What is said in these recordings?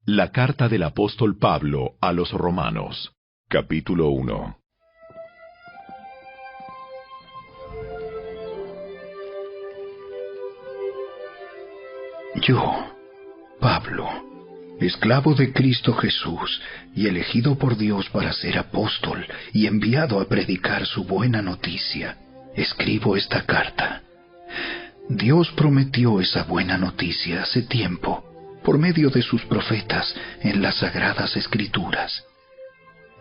La carta del apóstol Pablo a los Romanos, capítulo 1. Yo, Pablo, esclavo de Cristo Jesús y elegido por Dios para ser apóstol y enviado a predicar su buena noticia, escribo esta carta. Dios prometió esa buena noticia hace tiempo, por medio de sus profetas en las Sagradas Escrituras.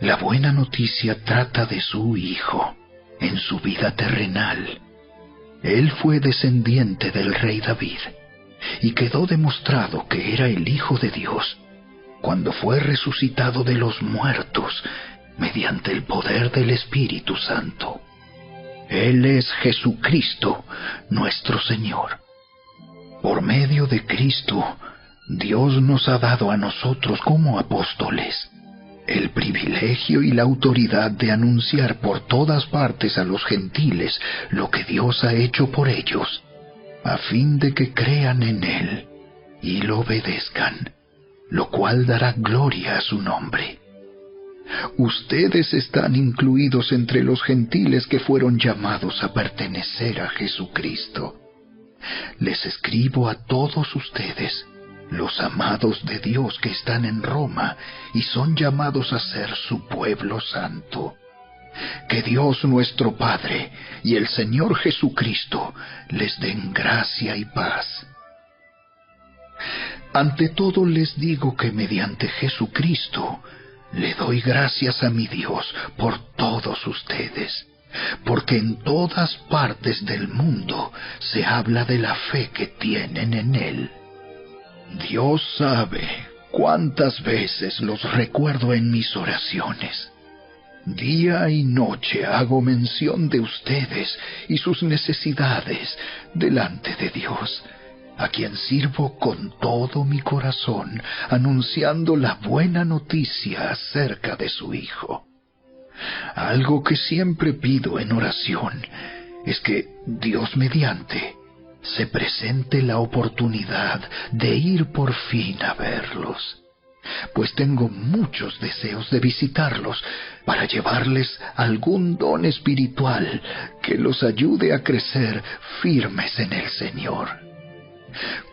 La buena noticia trata de su Hijo, en su vida terrenal. Él fue descendiente del rey David, y quedó demostrado que era el Hijo de Dios, cuando fue resucitado de los muertos, mediante el poder del Espíritu Santo. Él es Jesucristo, nuestro Señor. Por medio de Cristo, Dios nos ha dado a nosotros como apóstoles el privilegio y la autoridad de anunciar por todas partes a los gentiles lo que Dios ha hecho por ellos, a fin de que crean en Él y lo obedezcan, lo cual dará gloria a su nombre. Ustedes están incluidos entre los gentiles que fueron llamados a pertenecer a Jesucristo. Les escribo a todos ustedes, los amados de Dios que están en Roma y son llamados a ser su pueblo santo. Que Dios nuestro Padre y el Señor Jesucristo les den gracia y paz. Ante todo les digo que mediante Jesucristo le doy gracias a mi Dios por todos ustedes, porque en todas partes del mundo se habla de la fe que tienen en Él. Dios sabe cuántas veces los recuerdo en mis oraciones. Día y noche hago mención de ustedes y sus necesidades delante de Dios, a quien sirvo con todo mi corazón, anunciando la buena noticia acerca de su Hijo. Algo que siempre pido en oración es que, Dios mediante, se presente la oportunidad de ir por fin a verlos, pues tengo muchos deseos de visitarlos para llevarles algún don espiritual que los ayude a crecer firmes en el Señor.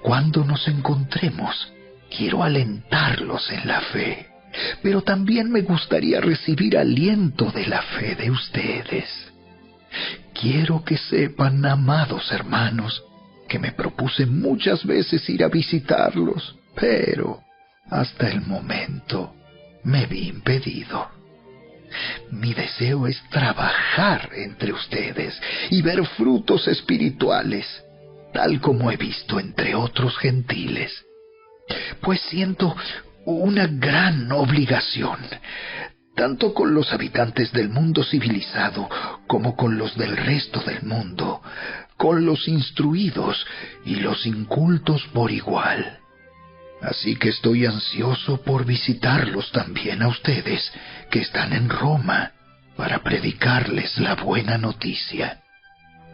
Cuando nos encontremos, quiero alentarlos en la fe, pero también me gustaría recibir aliento de la fe de ustedes. Quiero que sepan, amados hermanos, que me propuse muchas veces ir a visitarlos, pero hasta el momento me vi impedido. Mi deseo es trabajar entre ustedes y ver frutos espirituales, tal como he visto entre otros gentiles, pues siento una gran obligación, tanto con los habitantes del mundo civilizado como con los del resto del mundo, con los instruidos y los incultos por igual. Así que estoy ansioso por visitarlos también a ustedes, que están en Roma, para predicarles la buena noticia.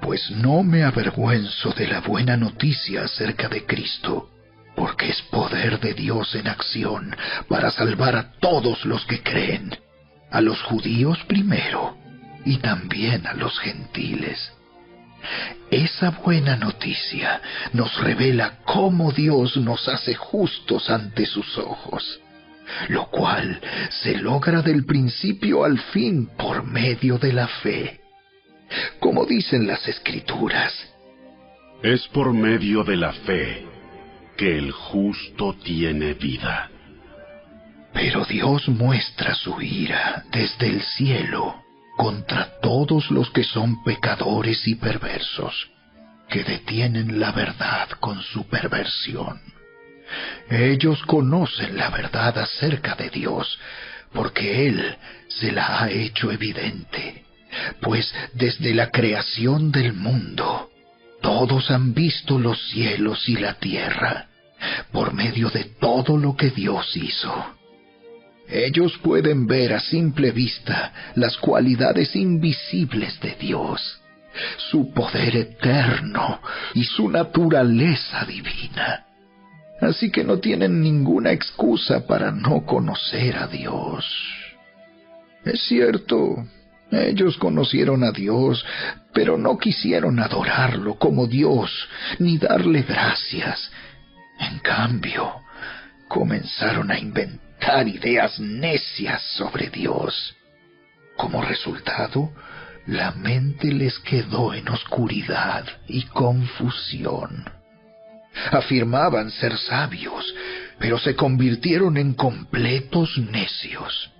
Pues no me avergüenzo de la buena noticia acerca de Cristo, porque es poder de Dios en acción para salvar a todos los que creen, a los judíos primero y también a los gentiles. Esa buena noticia nos revela cómo Dios nos hace justos ante sus ojos, lo cual se logra del principio al fin por medio de la fe. Como dicen las Escrituras, es por medio de la fe que el justo tiene vida. Pero Dios muestra su ira desde el cielo contra todos los que son pecadores y perversos, que detienen la verdad con su perversión. Ellos conocen la verdad acerca de Dios, porque Él se la ha hecho evidente, pues desde la creación del mundo, todos han visto los cielos y la tierra, por medio de todo lo que Dios hizo. Ellos pueden ver a simple vista las cualidades invisibles de Dios, su poder eterno y su naturaleza divina. así que no tienen ninguna excusa para no conocer a Dios. Es cierto, ellos conocieron a Dios, pero no quisieron adorarlo como Dios, ni darle gracias. En cambio, comenzaron a inventar ideas necias sobre Dios. Como resultado, la mente les quedó en oscuridad y confusión. Afirmaban ser sabios, pero se convirtieron en completos necios.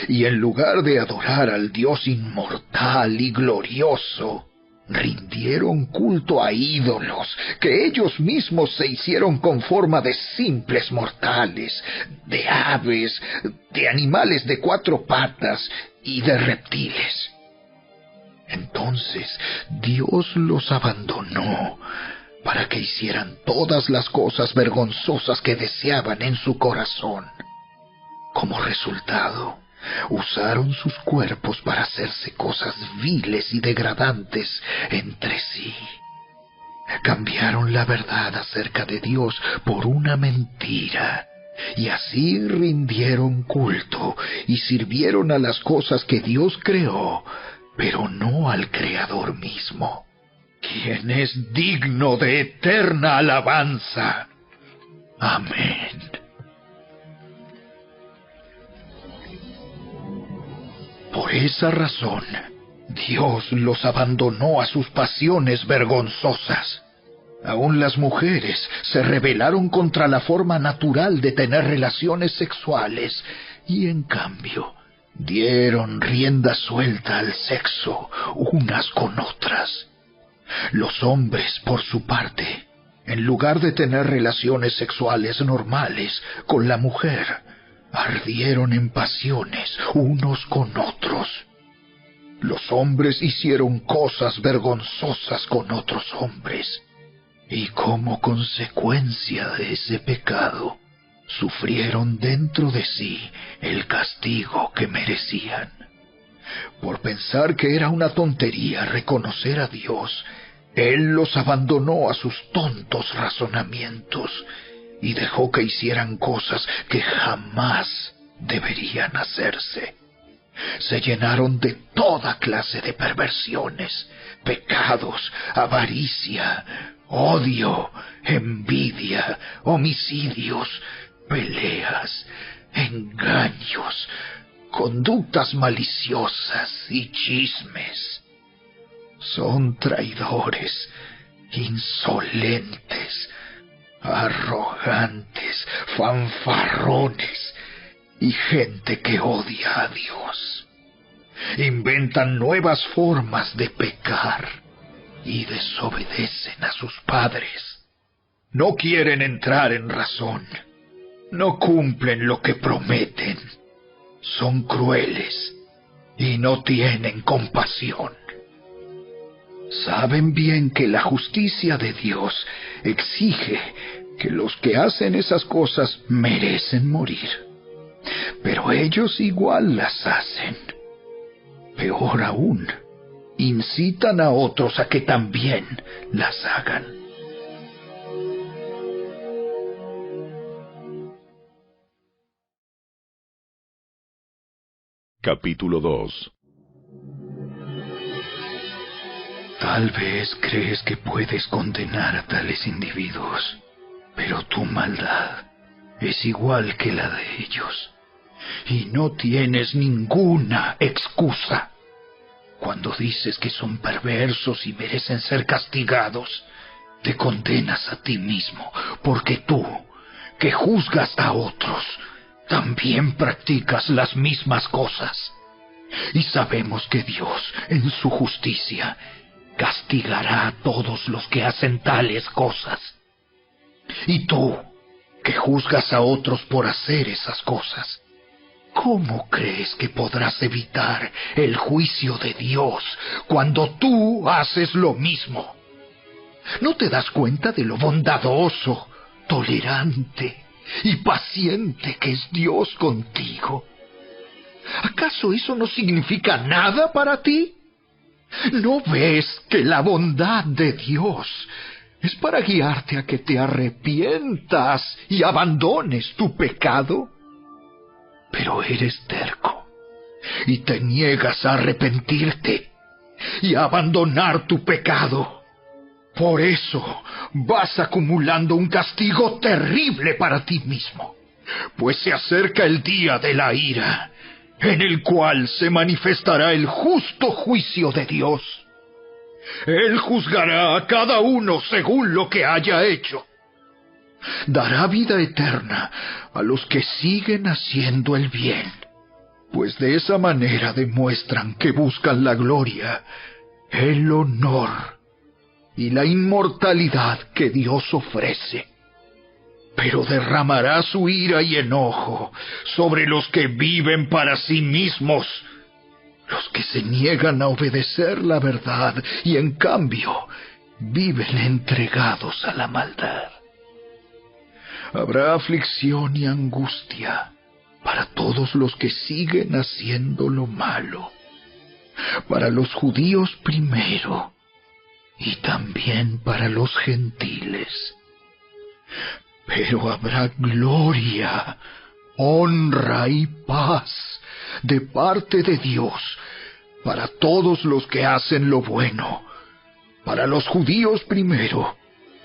Y en lugar de adorar al Dios inmortal y glorioso, rindieron culto a ídolos que ellos mismos se hicieron con forma de simples mortales, de aves, de animales de 4 patas y de reptiles. Entonces Dios los abandonó para que hicieran todas las cosas vergonzosas que deseaban en su corazón. Como resultado, usaron sus cuerpos para hacerse cosas viles y degradantes entre sí. Cambiaron la verdad acerca de Dios por una mentira, y así rindieron culto y sirvieron a las cosas que Dios creó, pero no al Creador mismo, quien es digno de eterna alabanza. Amén. Por esa razón, Dios los abandonó a sus pasiones vergonzosas. Aún las mujeres se rebelaron contra la forma natural de tener relaciones sexuales y, en cambio, dieron rienda suelta al sexo unas con otras. Los hombres, por su parte, en lugar de tener relaciones sexuales normales con la mujer, ardieron en pasiones unos con otros. Los hombres hicieron cosas vergonzosas con otros hombres, y como consecuencia de ese pecado, sufrieron dentro de sí el castigo que merecían. Por pensar que era una tontería reconocer a Dios, Él los abandonó a sus tontos razonamientos y dejó que hicieran cosas que jamás deberían hacerse. Se llenaron de toda clase de perversiones, pecados, avaricia, odio, envidia, homicidios, peleas, engaños, conductas maliciosas y chismes. Son traidores, insolentes, arrogantes, fanfarrones y gente que odia a Dios. Inventan nuevas formas de pecar y desobedecen a sus padres. No quieren entrar en razón. No cumplen lo que prometen. Son crueles y no tienen compasión. Saben bien que la justicia de Dios exige que los que hacen esas cosas merecen morir. Pero ellos igual las hacen. Peor aún, incitan a otros a que también las hagan. Capítulo 2. Tal vez crees que puedes condenar a tales individuos, pero tu maldad es igual que la de ellos, y no tienes ninguna excusa. Cuando dices que son perversos y merecen ser castigados, te condenas a ti mismo, porque tú, que juzgas a otros, también practicas las mismas cosas. Y sabemos que Dios, en su justicia, castigará a todos los que hacen tales cosas. Y tú, que juzgas a otros por hacer esas cosas, ¿cómo crees que podrás evitar el juicio de Dios cuando tú haces lo mismo? ¿No te das cuenta de lo bondadoso, tolerante y paciente que es Dios contigo? ¿Acaso eso no significa nada para ti? ¿No ves que la bondad de Dios ¿Es para guiarte a que te arrepientas y abandones tu pecado? Pero eres terco y te niegas a arrepentirte y a abandonar tu pecado. Por eso vas acumulando un castigo terrible para ti mismo, pues se acerca el día de la ira, en el cual se manifestará el justo juicio de Dios. Él juzgará a cada uno según lo que haya hecho. Dará vida eterna a los que siguen haciendo el bien, pues de esa manera demuestran que buscan la gloria, el honor y la inmortalidad que Dios ofrece. Pero derramará su ira y enojo sobre los que viven para sí mismos, los que se niegan a obedecer la verdad y en cambio viven entregados a la maldad. Habrá aflicción y angustia para todos los que siguen haciendo lo malo, para los judíos primero y también para los gentiles. Pero habrá gloria, honra y paz de parte de Dios para todos los que hacen lo bueno, para los judíos primero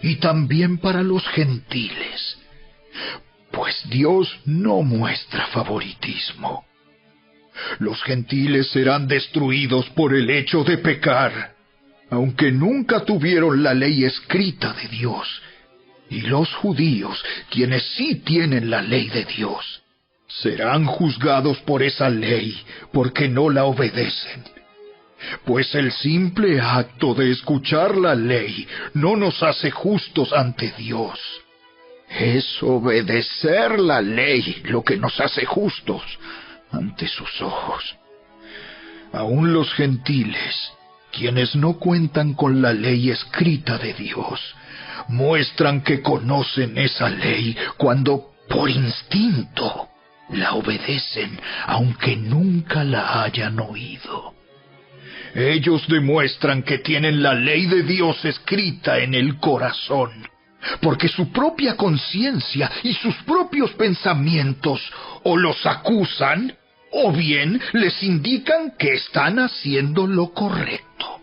y también para los gentiles, pues Dios no muestra favoritismo. Los gentiles serán destruidos por el hecho de pecar, aunque nunca tuvieron la ley escrita de Dios, y los judíos, quienes sí tienen la ley de Dios, serán juzgados por esa ley porque no la obedecen. Pues el simple acto de escuchar la ley no nos hace justos ante Dios. Es obedecer la ley lo que nos hace justos ante sus ojos. Aún los gentiles, quienes no cuentan con la ley escrita de Dios, muestran que conocen esa ley cuando, por instinto, la obedecen, aunque nunca la hayan oído. Ellos demuestran que tienen la ley de Dios escrita en el corazón, porque su propia conciencia y sus propios pensamientos o los acusan, o bien les indican que están haciendo lo correcto.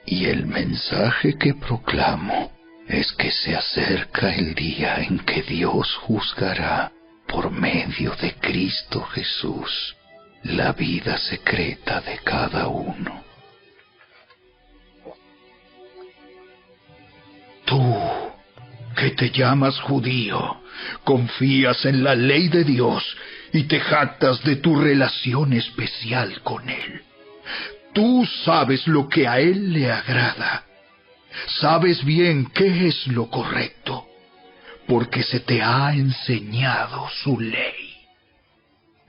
Y el mensaje que proclamo es que se acerca el día en que Dios juzgará por medio de Cristo Jesús la vida secreta de cada uno. Tú, que te llamas judío, confías en la ley de Dios y te jactas de tu relación especial con Él. Tú sabes lo que a Él le agrada. Sabes bien qué es lo correcto, porque se te ha enseñado su ley.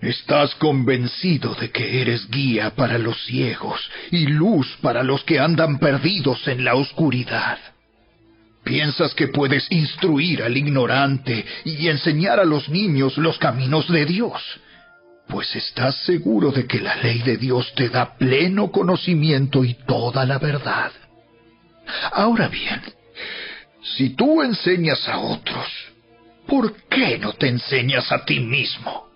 Estás convencido de que eres guía para los ciegos y luz para los que andan perdidos en la oscuridad. Piensas que puedes instruir al ignorante y enseñar a los niños los caminos de Dios, pues estás seguro de que la ley de Dios te da pleno conocimiento y toda la verdad. Ahora bien, si tú enseñas a otros, ¿por qué no te enseñas a ti mismo?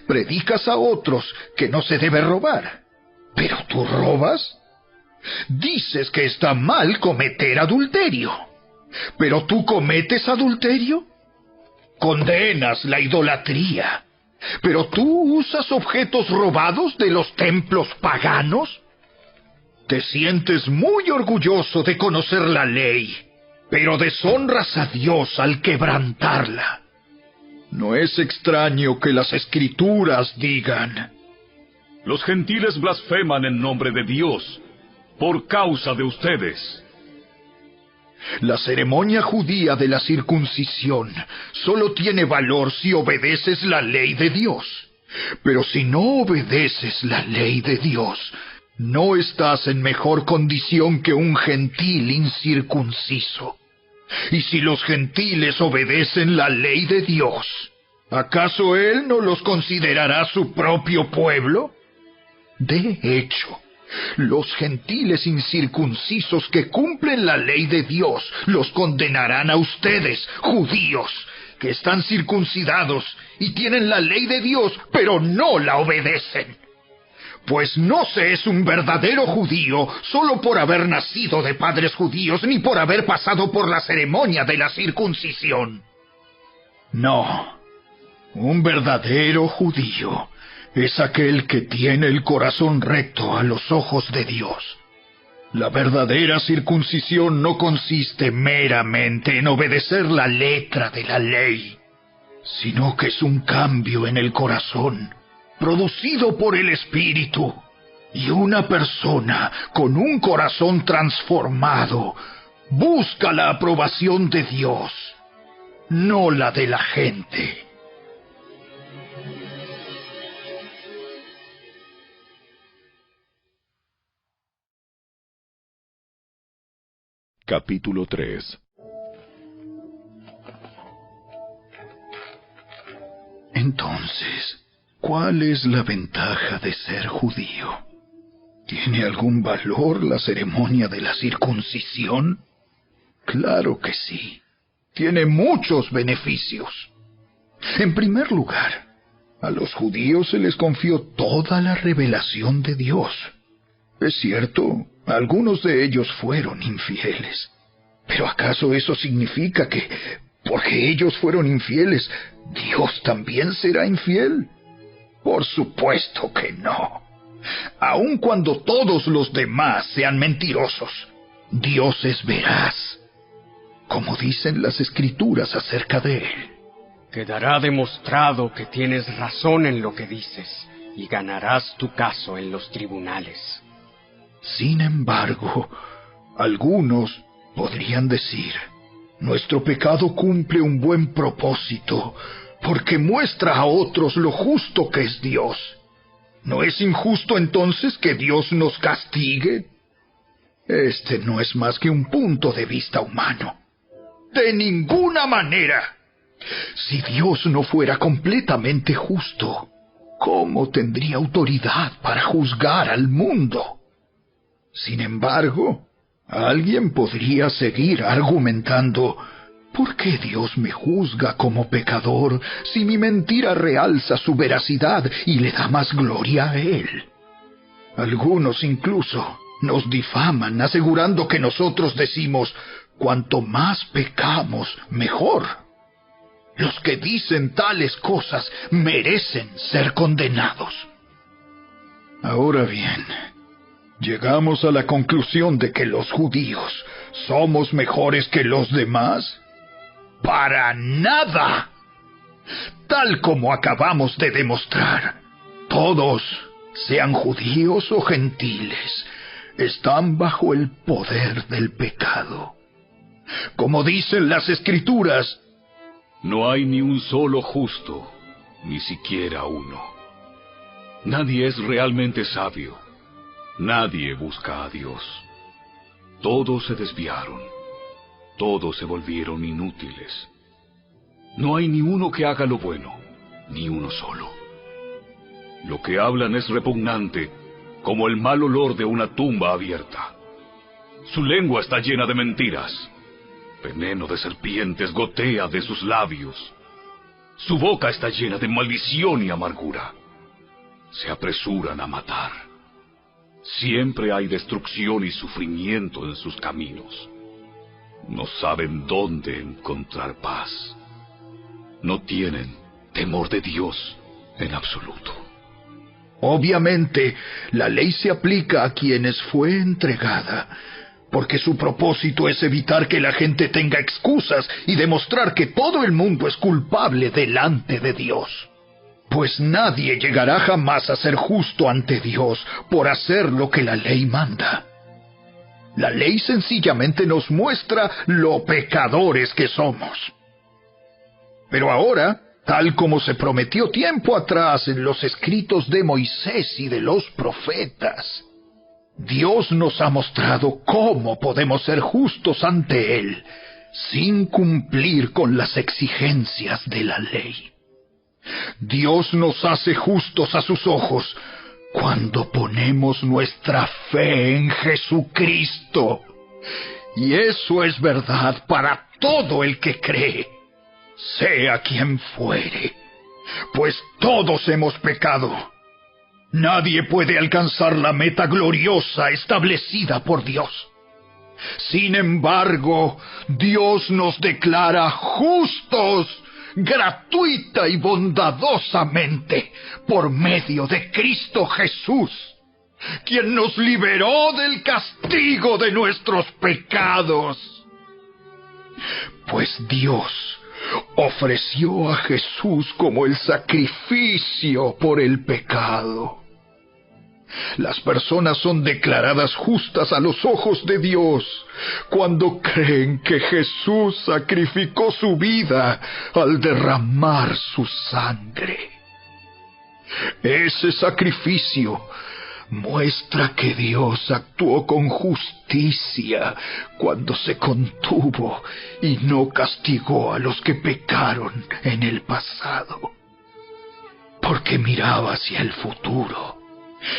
Predicas a otros que no se debe robar, ¿pero tú robas? Dices que está mal cometer adulterio, ¿pero tú cometes adulterio? Condenas la idolatría, ¿pero tú usas objetos robados de los templos paganos? Te sientes muy orgulloso de conocer la ley, pero deshonras a Dios al quebrantarla. No es extraño que las Escrituras digan: los gentiles blasfeman en nombre de Dios por causa de ustedes. La ceremonia judía de la circuncisión solo tiene valor si obedeces la ley de Dios. Pero si no obedeces la ley de Dios, no estás en mejor condición que un gentil incircunciso. Y si los gentiles obedecen la ley de Dios, ¿acaso Él no los considerará su propio pueblo? De hecho, Los gentiles incircuncisos que cumplen la ley de Dios los condenarán a ustedes, judíos, que están circuncidados y tienen la ley de Dios, pero no la obedecen. Pues no se es un verdadero judío solo por haber nacido de padres judíos ni por haber pasado por la ceremonia de la circuncisión. No, un verdadero judío es aquel que tiene el corazón recto a los ojos de Dios. La verdadera circuncisión no consiste meramente en obedecer la letra de la ley, sino que es un cambio en el corazón, producido por el Espíritu, y una persona con un corazón transformado busca la aprobación de Dios, no la de la gente. Capítulo 3. Entonces, ¿cuál es la ventaja de ser judío? ¿Tiene algún valor la ceremonia de la circuncisión? Claro que sí. Tiene muchos beneficios. En primer lugar, a los judíos se les confió toda la revelación de Dios. Es cierto, algunos de ellos fueron infieles. ¿Pero acaso eso significa que, porque ellos fueron infieles, Dios también será infiel? Por supuesto que no. Aun cuando todos los demás sean mentirosos, Dios es veraz, como dicen las Escrituras acerca de Él. Quedará demostrado que tienes razón en lo que dices, y ganarás tu caso en los tribunales. Sin embargo, algunos podrían decir, nuestro pecado cumple un buen propósito, porque muestra a otros lo justo que es Dios. ¿No es injusto entonces que Dios nos castigue? Este no es más que un punto de vista humano. ¡De ninguna manera! Si Dios no fuera completamente justo, ¿cómo tendría autoridad para juzgar al mundo? Sin embargo, alguien podría seguir argumentando, ¿por qué Dios me juzga como pecador si mi mentira realza su veracidad y le da más gloria a Él? Algunos incluso nos difaman asegurando que nosotros decimos, cuanto más pecamos, mejor. Los que dicen tales cosas merecen ser condenados. Ahora bien, ¿llegamos a la conclusión de que los judíos somos mejores que los demás? ¡Para nada! Tal como acabamos de demostrar, todos, sean judíos o gentiles, están bajo el poder del pecado. Como dicen las Escrituras, no hay ni un solo justo, ni siquiera uno. Nadie es realmente sabio. Nadie busca a Dios. Todos se desviaron. Todos se volvieron inútiles. No hay ni uno que haga lo bueno, ni uno solo. Lo que hablan es repugnante, como el mal olor de una tumba abierta. Su lengua está llena de mentiras. Veneno de serpientes gotea de sus labios. Su boca está llena de maldición y amargura. Se apresuran a matar. Siempre hay destrucción y sufrimiento en sus caminos. No saben dónde encontrar paz. No tienen temor de Dios en absoluto. Obviamente, la ley se aplica a quienes fue entregada, porque su propósito es evitar que la gente tenga excusas y demostrar que todo el mundo es culpable delante de Dios. Pues nadie llegará jamás a ser justo ante Dios por hacer lo que la ley manda. La ley sencillamente nos muestra lo pecadores que somos. Pero ahora, tal como se prometió tiempo atrás en los escritos de Moisés y de los profetas, Dios nos ha mostrado cómo podemos ser justos ante Él, sin cumplir con las exigencias de la ley. Dios nos hace justos a sus ojos, cuando ponemos nuestra fe en Jesucristo. Y eso es verdad para todo el que cree, sea quien fuere, pues todos hemos pecado. Nadie puede alcanzar la meta gloriosa establecida por Dios. Sin embargo, Dios nos declara justos, gratuita y bondadosamente, por medio de Cristo Jesús, quien nos liberó del castigo de nuestros pecados. Pues Dios ofreció a Jesús como el sacrificio por el pecado. Las personas son declaradas justas a los ojos de Dios cuando creen que Jesús sacrificó su vida al derramar su sangre. Ese sacrificio muestra que Dios actuó con justicia cuando se contuvo y no castigó a los que pecaron en el pasado, porque miraba hacia el futuro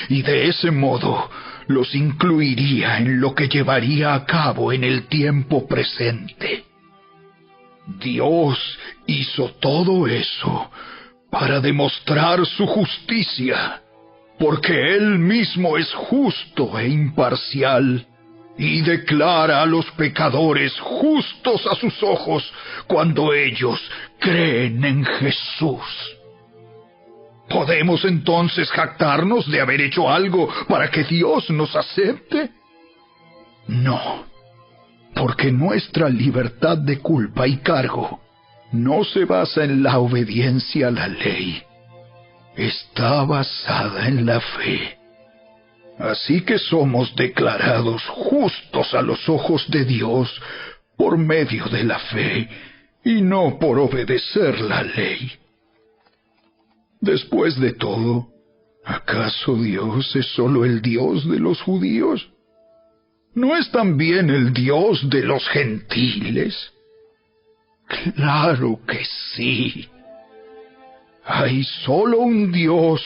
y de ese modo los incluiría en lo que llevaría a cabo en el tiempo presente. Dios hizo todo eso para demostrar su justicia, porque Él mismo es justo e imparcial, y declara a los pecadores justos a sus ojos cuando ellos creen en Jesús. ¿Podemos entonces jactarnos de haber hecho algo para que Dios nos acepte? No, porque nuestra libertad de culpa y cargo no se basa en la obediencia a la ley. Está basada en la fe. Así que somos declarados justos a los ojos de Dios por medio de la fe y no por obedecer la ley. Después de todo, ¿acaso Dios es solo el Dios de los judíos? ¿No es también el Dios de los gentiles? Claro que sí. Hay solo un Dios,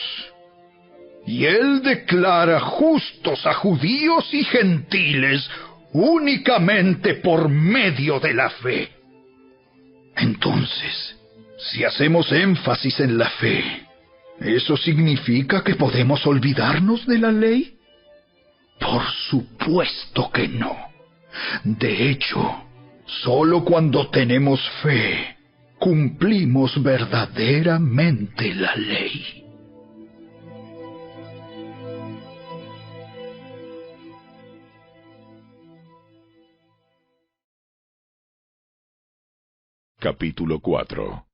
y Él declara justos a judíos y gentiles únicamente por medio de la fe. Entonces, si hacemos énfasis en la fe, ¿eso significa que podemos olvidarnos de la ley? Por supuesto que no. De hecho, solo cuando tenemos fe, cumplimos verdaderamente la ley. Capítulo 4.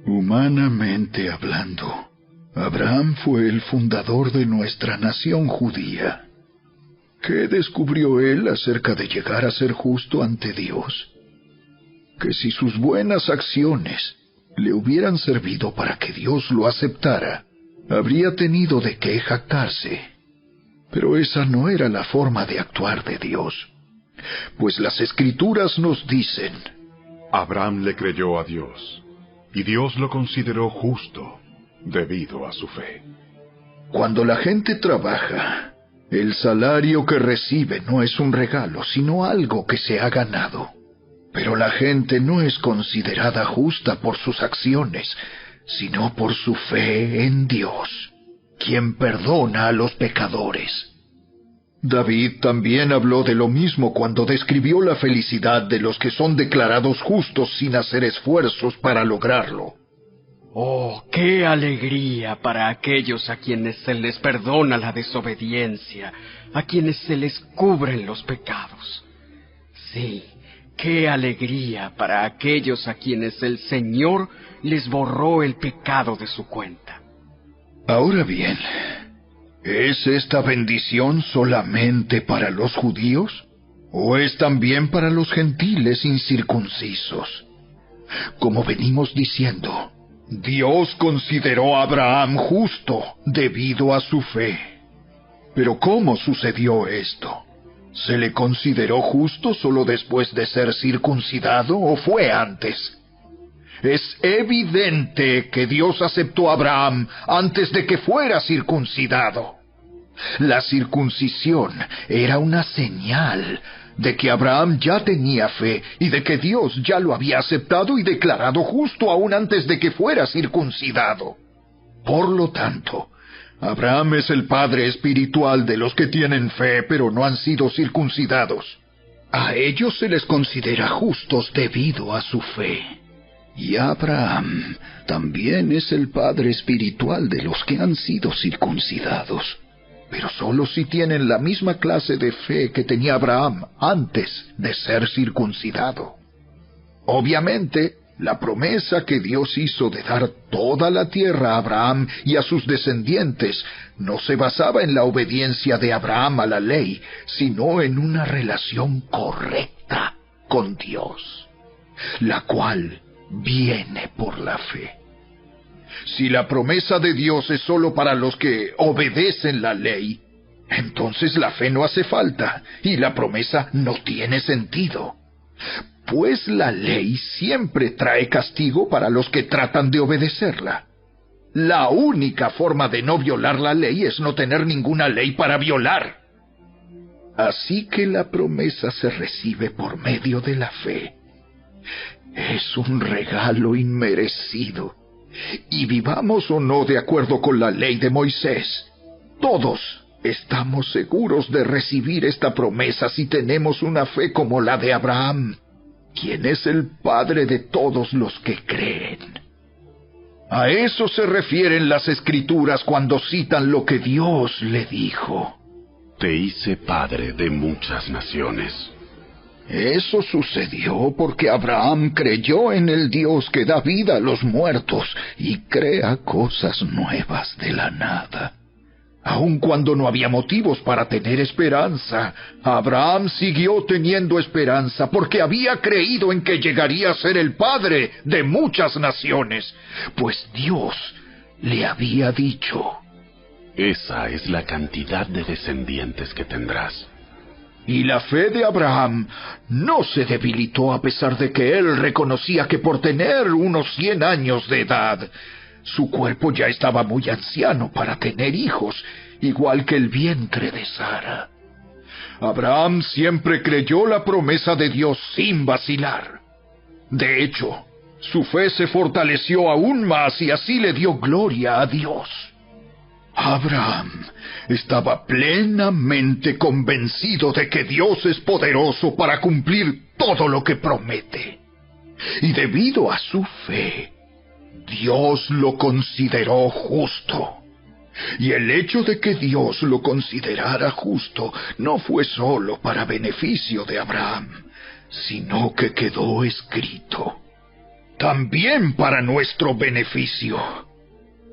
Humanamente hablando, Abraham fue el fundador de nuestra nación judía. ¿Qué descubrió él acerca de llegar a ser justo ante Dios? Que si sus buenas acciones le hubieran servido para que Dios lo aceptara, habría tenido de qué jactarse. Pero esa no era la forma de actuar de Dios, pues las Escrituras nos dicen: Abraham le creyó a Dios, y Dios lo consideró justo debido a su fe. Cuando la gente trabaja, el salario que recibe no es un regalo, sino algo que se ha ganado. Pero la gente no es considerada justa por sus acciones, sino por su fe en Dios, quien perdona a los pecadores. David también habló de lo mismo cuando describió la felicidad de los que son declarados justos sin hacer esfuerzos para lograrlo. ¡Oh, qué alegría para aquellos a quienes se les perdona la desobediencia, a quienes se les cubren los pecados! Sí, qué alegría para aquellos a quienes el Señor les borró el pecado de su cuenta. Ahora bien, ¿es esta bendición solamente para los judíos? ¿O es también para los gentiles incircuncisos? Como venimos diciendo, Dios consideró a Abraham justo debido a su fe. Pero ¿cómo sucedió esto? ¿Se le consideró justo solo después de ser circuncidado o fue antes? Es evidente que Dios aceptó a Abraham antes de que fuera circuncidado. La circuncisión era una señal de que Abraham ya tenía fe y de que Dios ya lo había aceptado y declarado justo aún antes de que fuera circuncidado. Por lo tanto, Abraham es el padre espiritual de los que tienen fe pero no han sido circuncidados. A ellos se les considera justos debido a su fe. Y Abraham también es el padre espiritual de los que han sido circuncidados, pero solo si tienen la misma clase de fe que tenía Abraham antes de ser circuncidado. Obviamente, la promesa que Dios hizo de dar toda la tierra a Abraham y a sus descendientes no se basaba en la obediencia de Abraham a la ley, sino en una relación correcta con Dios, la cual viene por la fe. Si la promesa de Dios es solo para los que obedecen la ley, entonces la fe no hace falta y la promesa no tiene sentido. Pues la ley siempre trae castigo para los que tratan de obedecerla. La única forma de no violar la ley es no tener ninguna ley para violar. Así que la promesa se recibe por medio de la fe. Es un regalo inmerecido. Y vivamos o no de acuerdo con la ley de Moisés, todos estamos seguros de recibir esta promesa si tenemos una fe como la de Abraham, quien es el padre de todos los que creen. A eso se refieren las Escrituras cuando citan lo que Dios le dijo. Te hice padre de muchas naciones. Eso sucedió porque Abraham creyó en el Dios que da vida a los muertos y crea cosas nuevas de la nada. Aun cuando no había motivos para tener esperanza, Abraham siguió teniendo esperanza porque había creído en que llegaría a ser el padre de muchas naciones, pues Dios le había dicho: esa es la cantidad de descendientes que tendrás. Y la fe de Abraham no se debilitó a pesar de que él reconocía que por tener unos 100 años de edad, su cuerpo ya estaba muy anciano para tener hijos, igual que el vientre de Sara. Abraham siempre creyó la promesa de Dios sin vacilar. De hecho, su fe se fortaleció aún más y así le dio gloria a Dios. Abraham estaba plenamente convencido de que Dios es poderoso para cumplir todo lo que promete. Y debido a su fe, Dios lo consideró justo. Y el hecho de que Dios lo considerara justo no fue solo para beneficio de Abraham, sino que quedó escrito también para nuestro beneficio,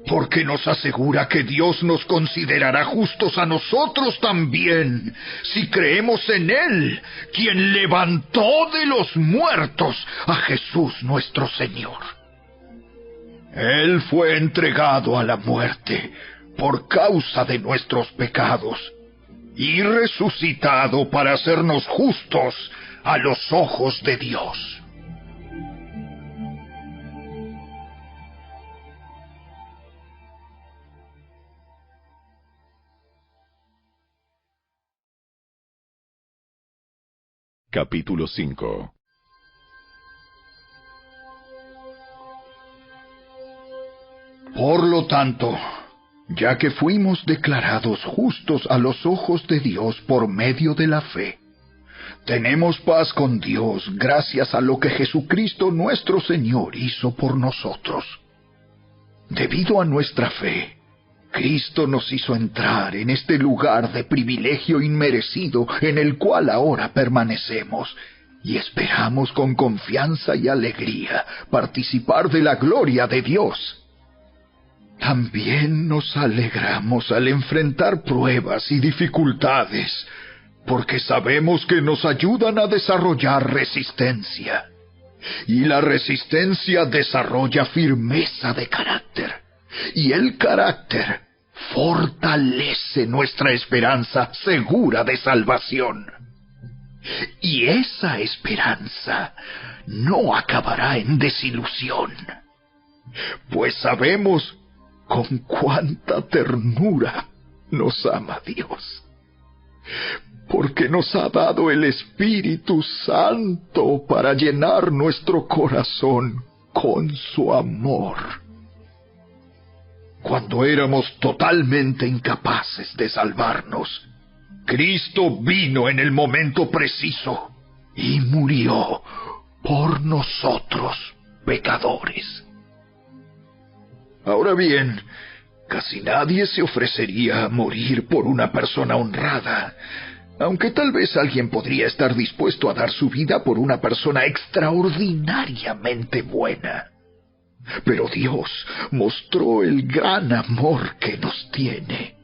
porque nos asegura que Dios nos considerará justos a nosotros también, si creemos en Él, quien levantó de los muertos a Jesús nuestro Señor. Él fue entregado a la muerte por causa de nuestros pecados, y resucitado para hacernos justos a los ojos de Dios. Capítulo 5. Por lo tanto, ya que fuimos declarados justos a los ojos de Dios por medio de la fe, tenemos paz con Dios gracias a lo que Jesucristo nuestro Señor hizo por nosotros. Debido a nuestra fe, Cristo nos hizo entrar en este lugar de privilegio inmerecido en el cual ahora permanecemos, y esperamos con confianza y alegría participar de la gloria de Dios. También nos alegramos al enfrentar pruebas y dificultades, porque sabemos que nos ayudan a desarrollar resistencia. Y la resistencia desarrolla firmeza de carácter, y el carácter fortalece nuestra esperanza segura de salvación. Y esa esperanza no acabará en desilusión, pues sabemos con cuánta ternura nos ama Dios, porque nos ha dado el Espíritu Santo para llenar nuestro corazón con su amor. Cuando éramos totalmente incapaces de salvarnos, Cristo vino en el momento preciso y murió por nosotros, pecadores. Ahora bien, casi nadie se ofrecería a morir por una persona honrada, aunque tal vez alguien podría estar dispuesto a dar su vida por una persona extraordinariamente buena. Pero Dios mostró el gran amor que nos tiene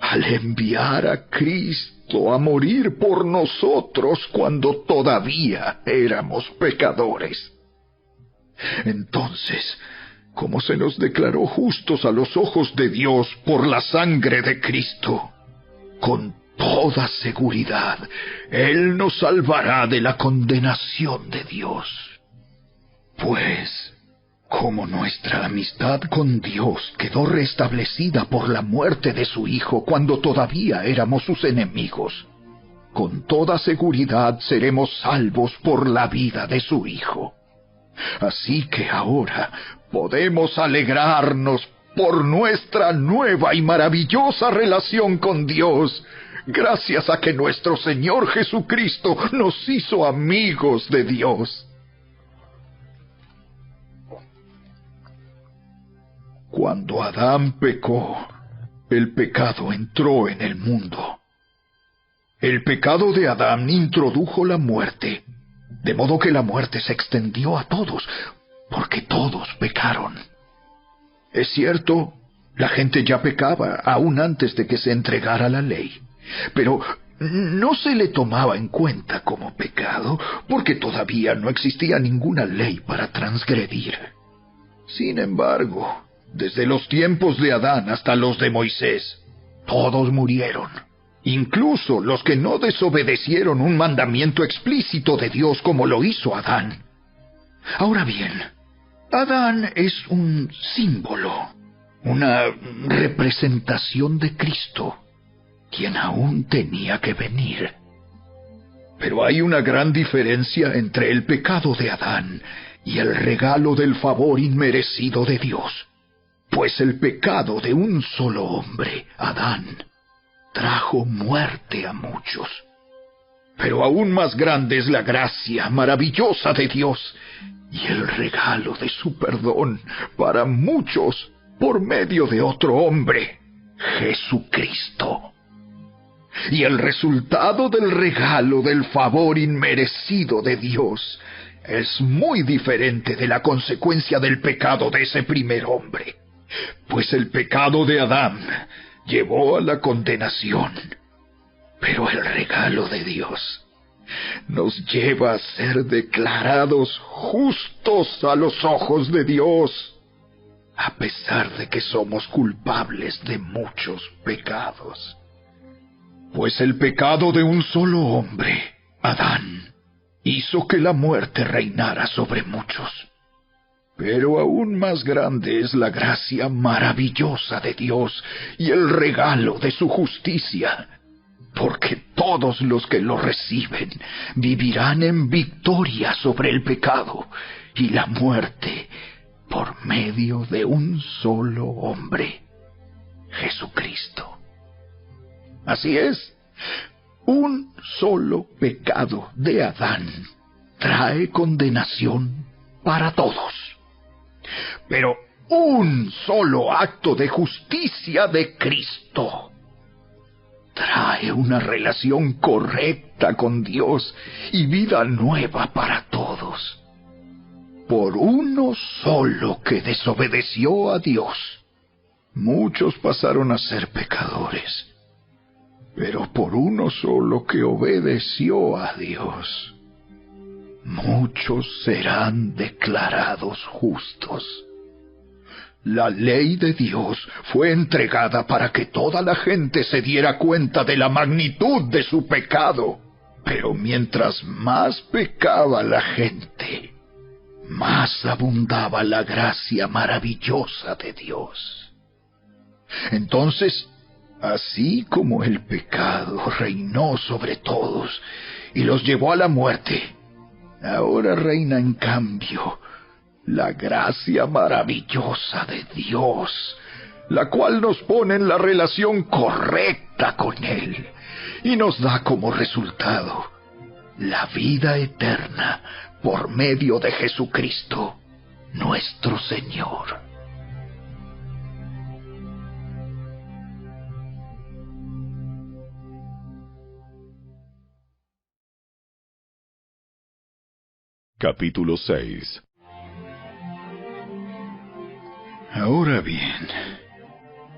al enviar a Cristo a morir por nosotros cuando todavía éramos pecadores. Entonces, como se nos declaró justos a los ojos de Dios por la sangre de Cristo, con toda seguridad, Él nos salvará de la condenación de Dios. Pues, como nuestra amistad con Dios quedó restablecida por la muerte de su Hijo cuando todavía éramos sus enemigos, con toda seguridad seremos salvos por la vida de su Hijo. Así que ahora podemos alegrarnos por nuestra nueva y maravillosa relación con Dios, gracias a que nuestro Señor Jesucristo nos hizo amigos de Dios. Cuando Adán pecó, el pecado entró en el mundo. El pecado de Adán introdujo la muerte, de modo que la muerte se extendió a todos, porque todos pecaron. Es cierto, la gente ya pecaba aún antes de que se entregara la ley, pero no se le tomaba en cuenta como pecado, porque todavía no existía ninguna ley para transgredir. Sin embargo, desde los tiempos de Adán hasta los de Moisés, todos murieron, incluso los que no desobedecieron un mandamiento explícito de Dios como lo hizo Adán. Ahora bien, Adán es un símbolo, una representación de Cristo, quien aún tenía que venir. Pero hay una gran diferencia entre el pecado de Adán y el regalo del favor inmerecido de Dios. Pues el pecado de un solo hombre, Adán, trajo muerte a muchos. Pero aún más grande es la gracia maravillosa de Dios y el regalo de su perdón para muchos por medio de otro hombre, Jesucristo. Y el resultado del regalo del favor inmerecido de Dios es muy diferente de la consecuencia del pecado de ese primer hombre. Pues el pecado de Adán llevó a la condenación, pero el regalo de Dios nos lleva a ser declarados justos a los ojos de Dios, a pesar de que somos culpables de muchos pecados. Pues el pecado de un solo hombre, Adán, hizo que la muerte reinara sobre muchos. Pero aún más grande es la gracia maravillosa de Dios y el regalo de su justicia, porque todos los que lo reciben vivirán en victoria sobre el pecado y la muerte por medio de un solo hombre, Jesucristo. Así es, un solo pecado de Adán trae condenación para todos. Pero un solo acto de justicia de Cristo trae una relación correcta con Dios y vida nueva para todos. Por uno solo que desobedeció a Dios, muchos pasaron a ser pecadores. Pero por uno solo que obedeció a Dios, muchos serán declarados justos. La ley de Dios fue entregada para que toda la gente se diera cuenta de la magnitud de su pecado Pero mientras más pecaba la gente, más abundaba la gracia maravillosa de Dios. Entonces, así como el pecado reinó sobre todos y los llevó a la muerte, ahora reina en cambio la gracia maravillosa de Dios, la cual nos pone en la relación correcta con Él y nos da como resultado la vida eterna por medio de Jesucristo, nuestro Señor. Capítulo 6. Ahora bien,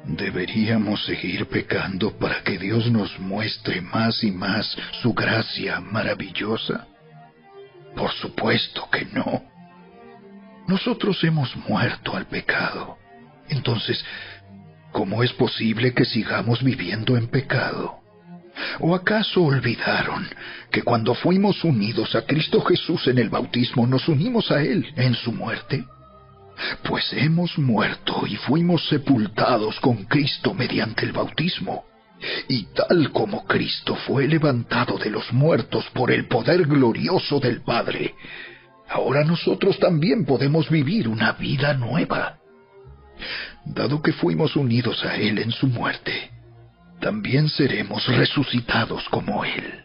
¿deberíamos seguir pecando para que Dios nos muestre más y más su gracia maravillosa? Por supuesto que no. Nosotros hemos muerto al pecado. Entonces, ¿cómo es posible que sigamos viviendo en pecado? ¿O acaso olvidaron que cuando fuimos unidos a Cristo Jesús en el bautismo, nos unimos a Él en su muerte? Pues hemos muerto y fuimos sepultados con Cristo mediante el bautismo. Y tal como Cristo fue levantado de los muertos por el poder glorioso del Padre, ahora nosotros también podemos vivir una vida nueva. Dado que fuimos unidos a Él en su muerte, también seremos resucitados como Él.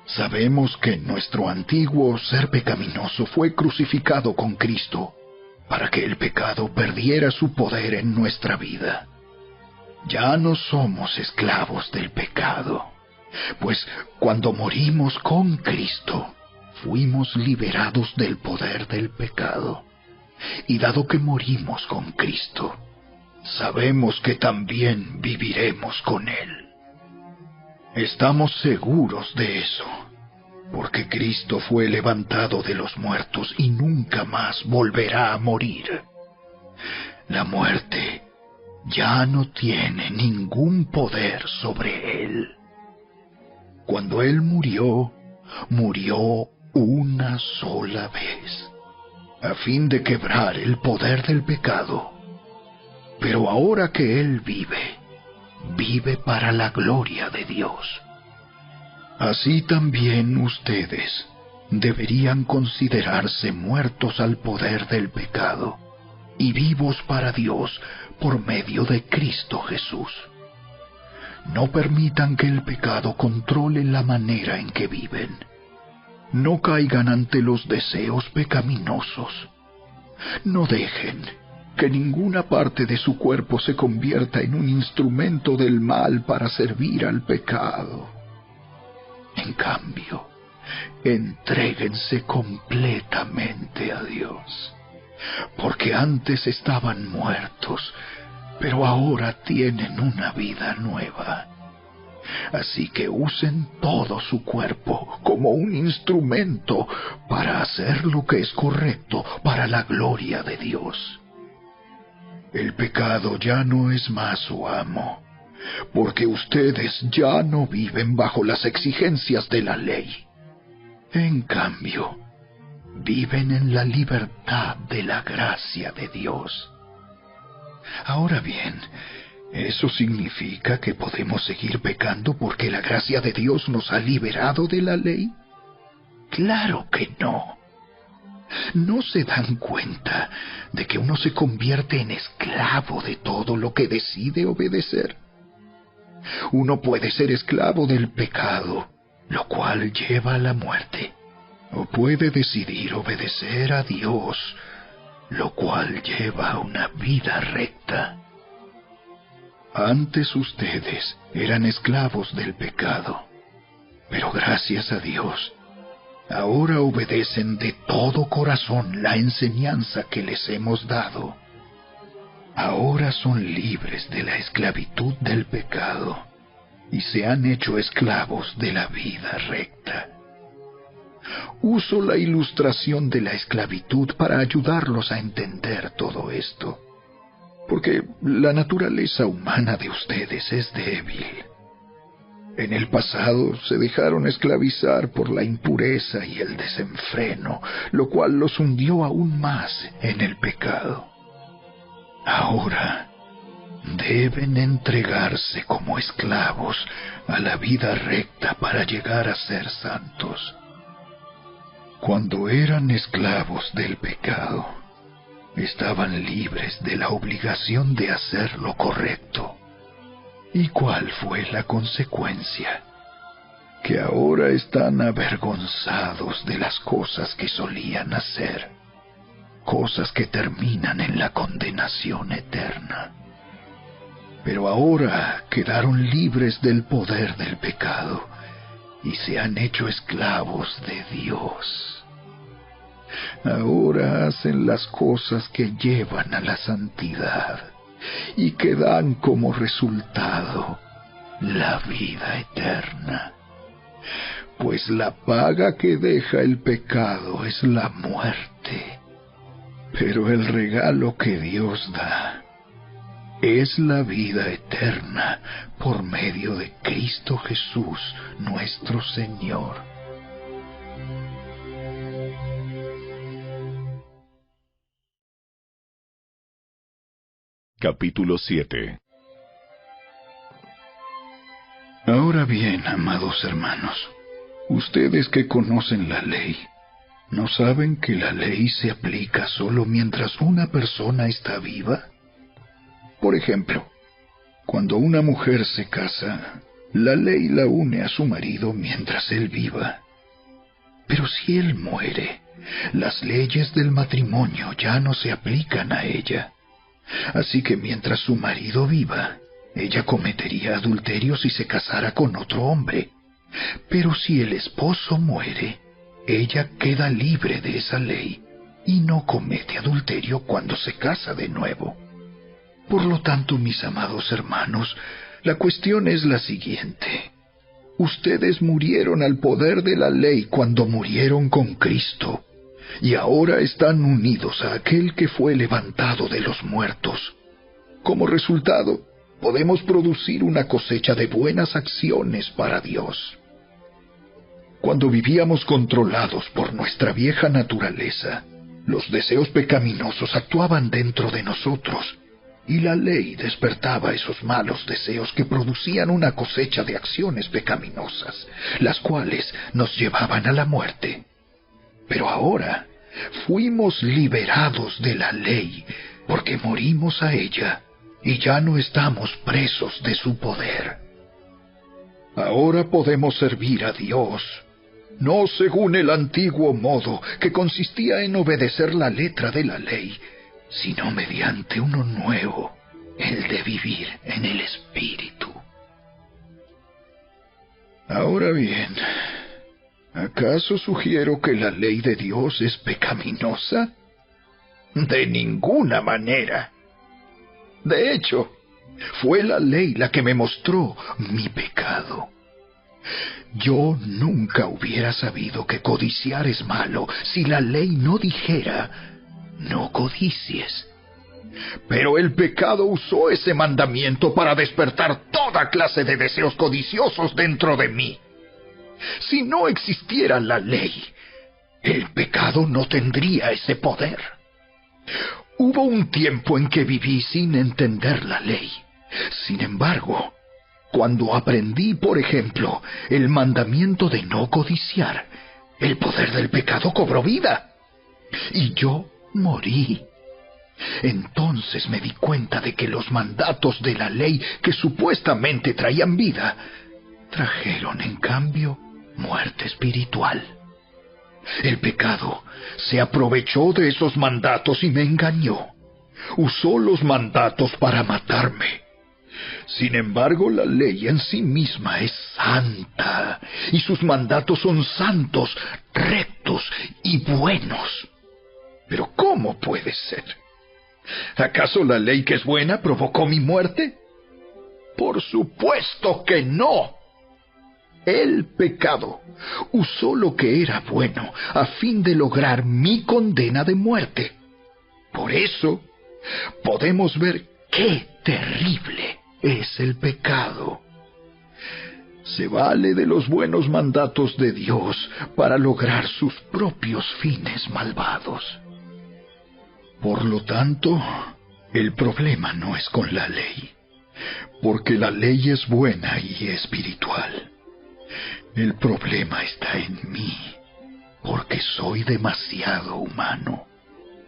Sabemos que nuestro antiguo ser pecaminoso fue crucificado con Cristo para que el pecado perdiera su poder en nuestra vida. Ya no somos esclavos del pecado, pues cuando morimos con Cristo, fuimos liberados del poder del pecado. Y dado que morimos con Cristo, sabemos que también viviremos con Él. Estamos seguros de eso, porque Cristo fue levantado de los muertos y nunca más volverá a morir. La muerte ya no tiene ningún poder sobre Él. Cuando Él murió, murió una sola vez, a fin de quebrar el poder del pecado. Pero ahora que Él vive, vive para la gloria de Dios. Así también ustedes deberían considerarse muertos al poder del pecado y vivos para Dios por medio de Cristo Jesús. No permitan que el pecado controle la manera en que viven. No caigan ante los deseos pecaminosos. No dejen que ninguna parte de su cuerpo se convierta en un instrumento del mal para servir al pecado. En cambio, entréguense completamente a Dios, porque antes estaban muertos, pero ahora tienen una vida nueva. Así que usen todo su cuerpo como un instrumento para hacer lo que es correcto para la gloria de Dios. El pecado ya no es más su amo, porque ustedes ya no viven bajo las exigencias de la ley. En cambio, viven en la libertad de la gracia de Dios. Ahora bien, ¿eso significa que podemos seguir pecando porque la gracia de Dios nos ha liberado de la ley? Claro que no. ¿No se dan cuenta de que uno se convierte en esclavo de todo lo que decide obedecer? Uno puede ser esclavo del pecado, lo cual lleva a la muerte, o puede decidir obedecer a Dios, lo cual lleva a una vida recta. Antes ustedes eran esclavos del pecado, pero gracias a Dios, ahora obedecen de todo corazón la enseñanza que les hemos dado. Ahora son libres de la esclavitud del pecado y se han hecho esclavos de la vida recta. Uso la ilustración de la esclavitud para ayudarlos a entender todo esto, porque la naturaleza humana de ustedes es débil. En el pasado se dejaron esclavizar por la impureza y el desenfreno, lo cual los hundió aún más en el pecado. Ahora deben entregarse como esclavos a la vida recta para llegar a ser santos. Cuando eran esclavos del pecado, estaban libres de la obligación de hacer lo correcto. ¿Y cuál fue la consecuencia? Que ahora están avergonzados de las cosas que solían hacer, cosas que terminan en la condenación eterna. Pero ahora quedaron libres del poder del pecado y se han hecho esclavos de Dios. Ahora hacen las cosas que llevan a la santidad y que dan como resultado la vida eterna. Pues la paga que deja el pecado es la muerte, pero el regalo que Dios da es la vida eterna por medio de Cristo Jesús, nuestro Señor. Capítulo 7. Ahora bien, amados hermanos, ustedes que conocen la ley, ¿no saben que la ley se aplica solo mientras una persona está viva? Por ejemplo, cuando una mujer se casa, la ley la une a su marido mientras él viva. Pero si él muere, las leyes del matrimonio ya no se aplican a ella. Así que mientras su marido viva, ella cometería adulterio si se casara con otro hombre. Pero si el esposo muere, ella queda libre de esa ley y no comete adulterio cuando se casa de nuevo. Por lo tanto, mis amados hermanos, la cuestión es la siguiente. Ustedes murieron al poder de la ley cuando murieron con Cristo, y ahora están unidos a aquel que fue levantado de los muertos. Como resultado, podemos producir una cosecha de buenas acciones para Dios. Cuando vivíamos controlados por nuestra vieja naturaleza, los deseos pecaminosos actuaban dentro de nosotros, y la ley despertaba esos malos deseos que producían una cosecha de acciones pecaminosas, las cuales nos llevaban a la muerte. Pero ahora fuimos liberados de la ley porque morimos a ella y ya no estamos presos de su poder. Ahora podemos servir a Dios, no según el antiguo modo que consistía en obedecer la letra de la ley, sino mediante uno nuevo, el de vivir en el Espíritu. Ahora bien, ¿acaso sugiero que la ley de Dios es pecaminosa? De ninguna manera. De hecho, fue la ley la que me mostró mi pecado. Yo nunca hubiera sabido que codiciar es malo si la ley no dijera, no codicies. Pero el pecado usó ese mandamiento para despertar toda clase de deseos codiciosos dentro de mí. Si no existiera la ley, el pecado no tendría ese poder. Hubo un tiempo en que viví sin entender la ley. Sin embargo, cuando aprendí, por ejemplo, el mandamiento de no codiciar, el poder del pecado cobró vida. Y yo morí. Entonces me di cuenta de que los mandatos de la ley que supuestamente traían vida, trajeron en cambio muerte espiritual. El pecado se aprovechó de esos mandatos y me engañó. Usó los mandatos para matarme. Sin embargo, la ley en sí misma es santa, y sus mandatos son santos, rectos y buenos. Pero ¿cómo puede ser? ¿Acaso la ley que es buena provocó mi muerte? Por supuesto que no. El pecado usó lo que era bueno a fin de lograr mi condena de muerte. Por eso, podemos ver qué terrible es el pecado. Se vale de los buenos mandatos de Dios para lograr sus propios fines malvados. Por lo tanto, el problema no es con la ley, porque la ley es buena y espiritual. El problema está en mí, porque soy demasiado humano,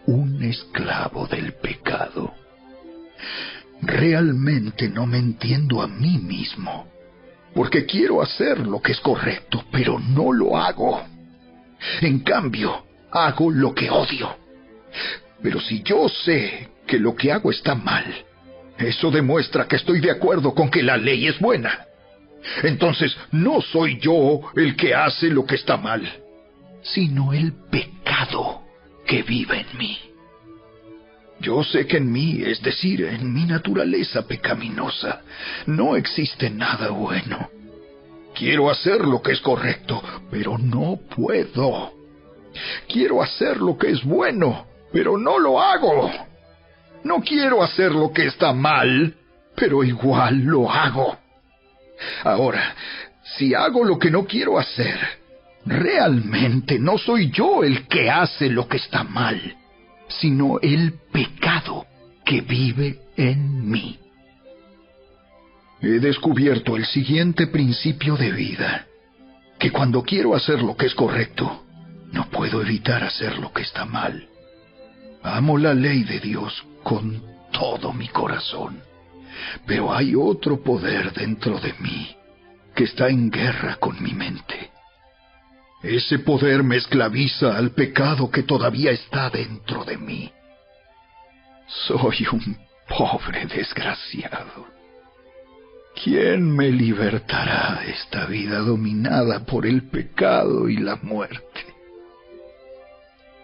un esclavo del pecado. Realmente no me entiendo a mí mismo, porque quiero hacer lo que es correcto, pero no lo hago. En cambio, hago lo que odio. Pero si yo sé que lo que hago está mal, eso demuestra que estoy de acuerdo con que la ley es buena. Entonces, no soy yo el que hace lo que está mal, sino el pecado que vive en mí. Yo sé que en mí, es decir, en mi naturaleza pecaminosa, no existe nada bueno. Quiero hacer lo que es correcto, pero no puedo. Quiero hacer lo que es bueno, pero no lo hago. No quiero hacer lo que está mal, pero igual lo hago. Ahora, si hago lo que no quiero hacer, realmente no soy yo el que hace lo que está mal, sino el pecado que vive en mí. He descubierto el siguiente principio de vida, que cuando quiero hacer lo que es correcto, no puedo evitar hacer lo que está mal. Amo la ley de Dios con todo mi corazón, pero hay otro poder dentro de mí que está en guerra con mi mente. Ese poder me esclaviza al pecado que todavía está dentro de mí. Soy un pobre desgraciado. ¿Quién me libertará de esta vida dominada por el pecado y la muerte?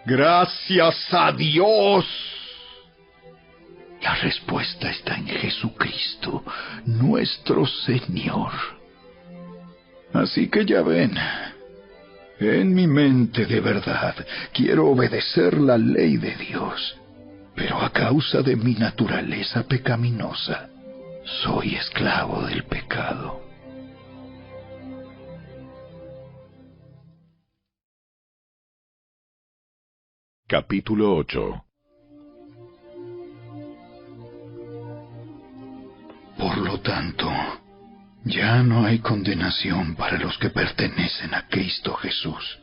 ¡Gracias a Dios! La respuesta está en Jesucristo, nuestro Señor. Así que ya ven, en mi mente de verdad quiero obedecer la ley de Dios, pero a causa de mi naturaleza pecaminosa, soy esclavo del pecado. Capítulo 8. Por lo tanto, ya no hay condenación para los que pertenecen a Cristo Jesús.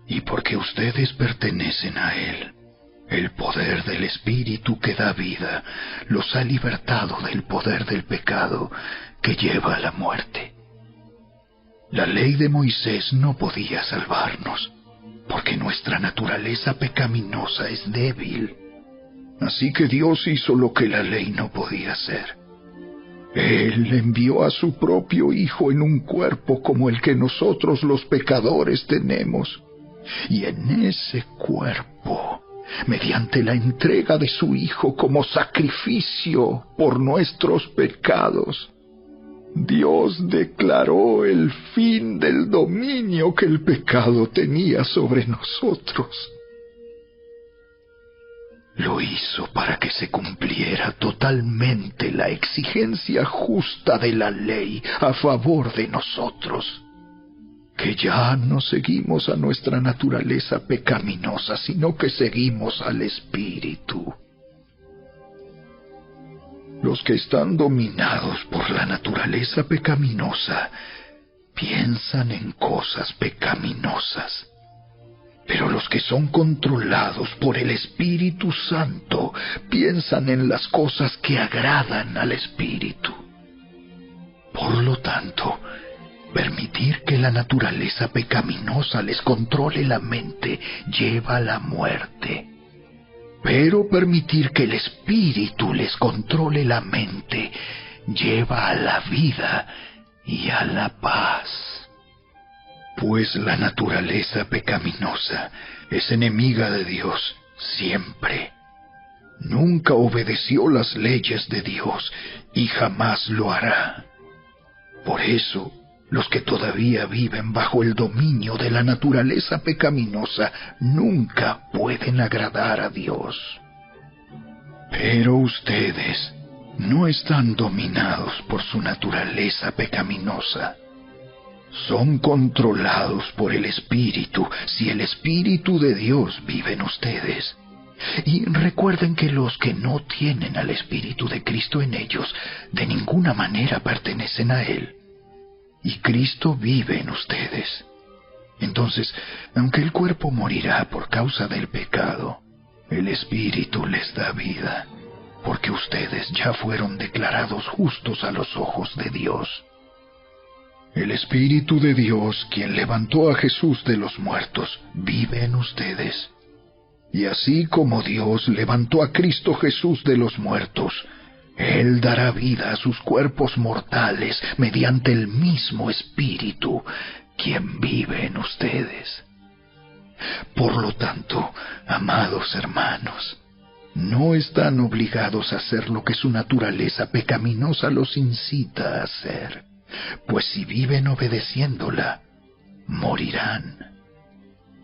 Y porque ustedes pertenecen a Él, el poder del Espíritu que da vida los ha libertado del poder del pecado que lleva a la muerte. La ley de Moisés no podía salvarnos, porque nuestra naturaleza pecaminosa es débil. Así que Dios hizo lo que la ley no podía hacer. Él envió a su propio Hijo en un cuerpo como el que nosotros los pecadores tenemos. Y en ese cuerpo, mediante la entrega de su Hijo como sacrificio por nuestros pecados, Dios declaró el fin del dominio que el pecado tenía sobre nosotros. Lo hizo para que se cumpliera totalmente la exigencia justa de la ley a favor de nosotros, que ya no seguimos a nuestra naturaleza pecaminosa, sino que seguimos al Espíritu. Los que están dominados por la naturaleza pecaminosa piensan en cosas pecaminosas, pero los que son controlados por el Espíritu Santo piensan en las cosas que agradan al Espíritu. Por lo tanto, permitir que la naturaleza pecaminosa les controle la mente lleva a la muerte. Pero permitir que el Espíritu les controle la mente lleva a la vida y a la paz. Pues la naturaleza pecaminosa es enemiga de Dios siempre. Nunca obedeció las leyes de Dios y jamás lo hará. Por eso, los que todavía viven bajo el dominio de la naturaleza pecaminosa nunca pueden agradar a Dios. Pero ustedes no están dominados por su naturaleza pecaminosa, son controlados por el Espíritu si el Espíritu de Dios vive en ustedes. Y recuerden que los que no tienen al Espíritu de Cristo en ellos, de ninguna manera pertenecen a Él. Y Cristo vive en ustedes. Entonces, aunque el cuerpo morirá por causa del pecado, el Espíritu les da vida, porque ustedes ya fueron declarados justos a los ojos de Dios. El Espíritu de Dios, quien levantó a Jesús de los muertos, vive en ustedes. Y así como Dios levantó a Cristo Jesús de los muertos, Él dará vida a sus cuerpos mortales mediante el mismo Espíritu, quien vive en ustedes. Por lo tanto, amados hermanos, no están obligados a hacer lo que su naturaleza pecaminosa los incita a hacer, pues si viven obedeciéndola, morirán.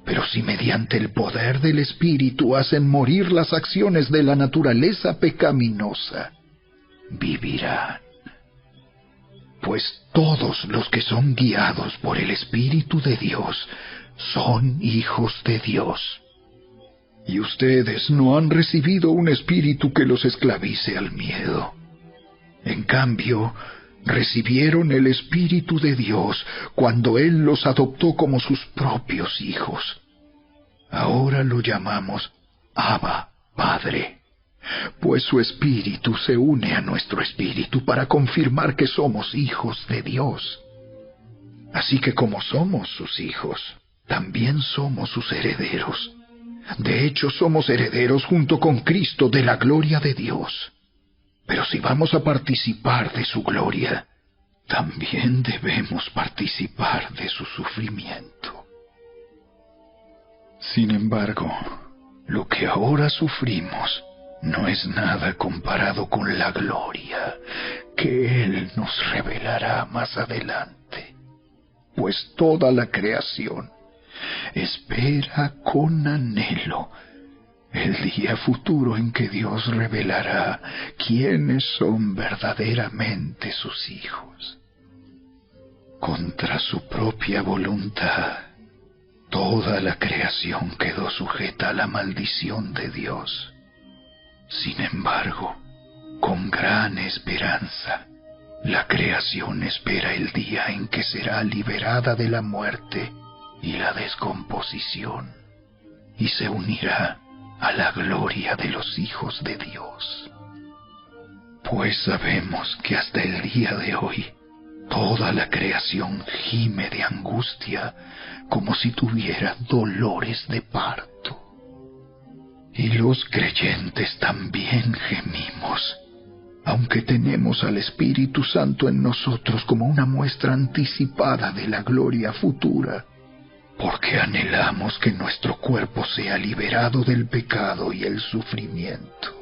Pero si mediante el poder del Espíritu hacen morir las acciones de la naturaleza pecaminosa, vivirán. Pues todos los que son guiados por el Espíritu de Dios son hijos de Dios. Y ustedes no han recibido un espíritu que los esclavice al miedo. En cambio, recibieron el Espíritu de Dios cuando Él los adoptó como sus propios hijos. Ahora lo llamamos Abba, Padre, pues su Espíritu se une a nuestro espíritu para confirmar que somos hijos de Dios. Así que como somos sus hijos, también somos sus herederos. De hecho, somos herederos junto con Cristo de la gloria de Dios. Pero si vamos a participar de su gloria, también debemos participar de su sufrimiento. Sin embargo, lo que ahora sufrimos no es nada comparado con la gloria que Él nos revelará más adelante, pues toda la creación espera con anhelo el día futuro en que Dios revelará quiénes son verdaderamente sus hijos. Contra su propia voluntad, toda la creación quedó sujeta a la maldición de Dios. Sin embargo, con gran esperanza, la creación espera el día en que será liberada de la muerte y la descomposición, y se unirá a la gloria de los hijos de Dios. Pues sabemos que hasta el día de hoy, toda la creación gime de angustia como si tuviera dolores de parto. Y los creyentes también gemimos, aunque tenemos al Espíritu Santo en nosotros como una muestra anticipada de la gloria futura, porque anhelamos que nuestro cuerpo sea liberado del pecado y el sufrimiento.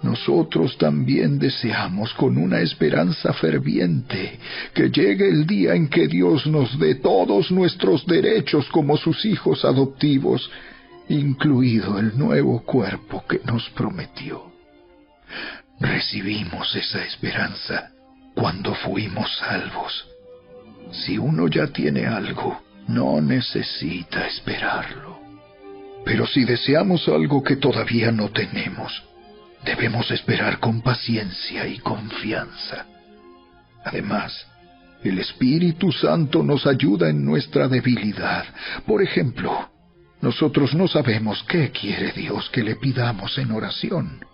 Nosotros también deseamos con una esperanza ferviente que llegue el día en que Dios nos dé todos nuestros derechos como sus hijos adoptivos, incluido el nuevo cuerpo que nos prometió. Recibimos esa esperanza cuando fuimos salvos. Si uno ya tiene algo, no necesita esperarlo. Pero si deseamos algo que todavía no tenemos, debemos esperar con paciencia y confianza. Además, el Espíritu Santo nos ayuda en nuestra debilidad. Por ejemplo, nosotros no sabemos qué quiere Dios que le pidamos en oración,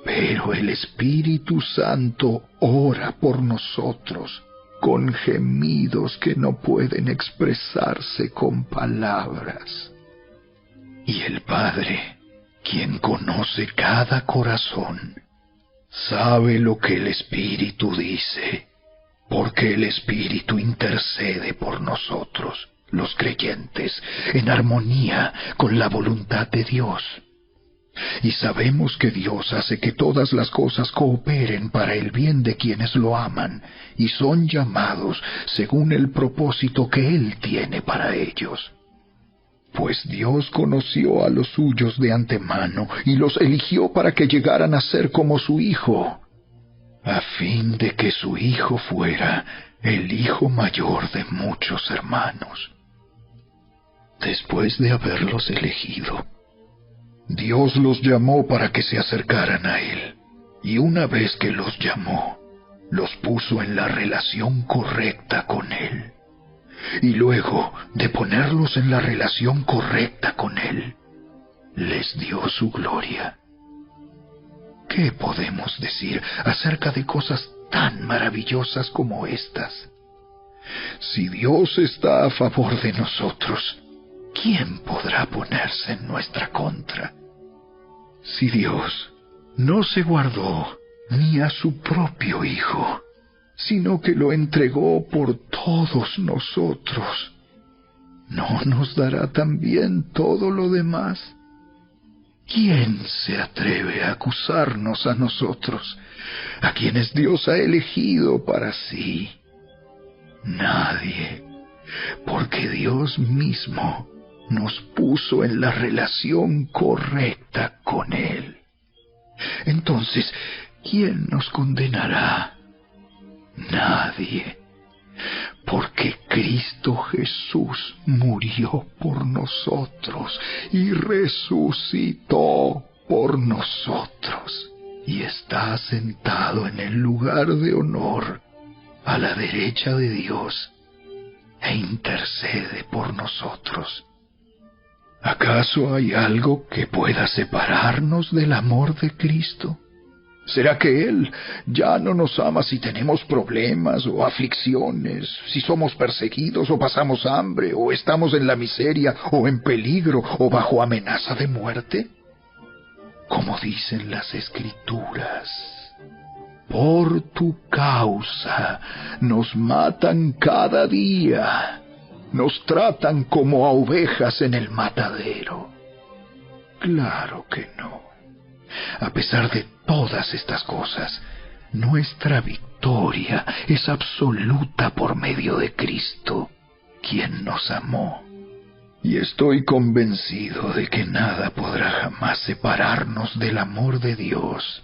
pero el Espíritu Santo ora por nosotros con gemidos que no pueden expresarse con palabras. Y el Padre, quien conoce cada corazón, sabe lo que el Espíritu dice, porque el Espíritu intercede por nosotros, los creyentes, en armonía con la voluntad de Dios. Y sabemos que Dios hace que todas las cosas cooperen para el bien de quienes lo aman y son llamados según el propósito que Él tiene para ellos. Pues Dios conoció a los suyos de antemano y los eligió para que llegaran a ser como su Hijo, a fin de que su Hijo fuera el hijo mayor de muchos hermanos. Después de haberlos elegido, Dios los llamó para que se acercaran a Él, y una vez que los llamó, los puso en la relación correcta con Él. Y luego de ponerlos en la relación correcta con Él, les dio su gloria. ¿Qué podemos decir acerca de cosas tan maravillosas como estas? Si Dios está a favor de nosotros, ¿quién podrá ponerse en nuestra contra? Si Dios no se guardó ni a su propio Hijo, sino que lo entregó por todos nosotros, ¿no nos dará también todo lo demás? ¿Quién se atreve a acusarnos a nosotros, a quienes Dios ha elegido para sí? Nadie, porque Dios mismo nos puso en la relación correcta con Él. Entonces, ¿quién nos condenará? Nadie, porque Cristo Jesús murió por nosotros y resucitó por nosotros, y está sentado en el lugar de honor a la derecha de Dios e intercede por nosotros. ¿Acaso hay algo que pueda separarnos del amor de Cristo? ¿Será que Él ya no nos ama si tenemos problemas o aflicciones, si somos perseguidos o pasamos hambre, o estamos en la miseria o en peligro o bajo amenaza de muerte? Como dicen las Escrituras, por tu causa nos matan cada día, nos tratan como a ovejas en el matadero. Claro que no. A pesar de todas estas cosas, nuestra victoria es absoluta por medio de Cristo, quien nos amó. Y estoy convencido de que nada podrá jamás separarnos del amor de Dios.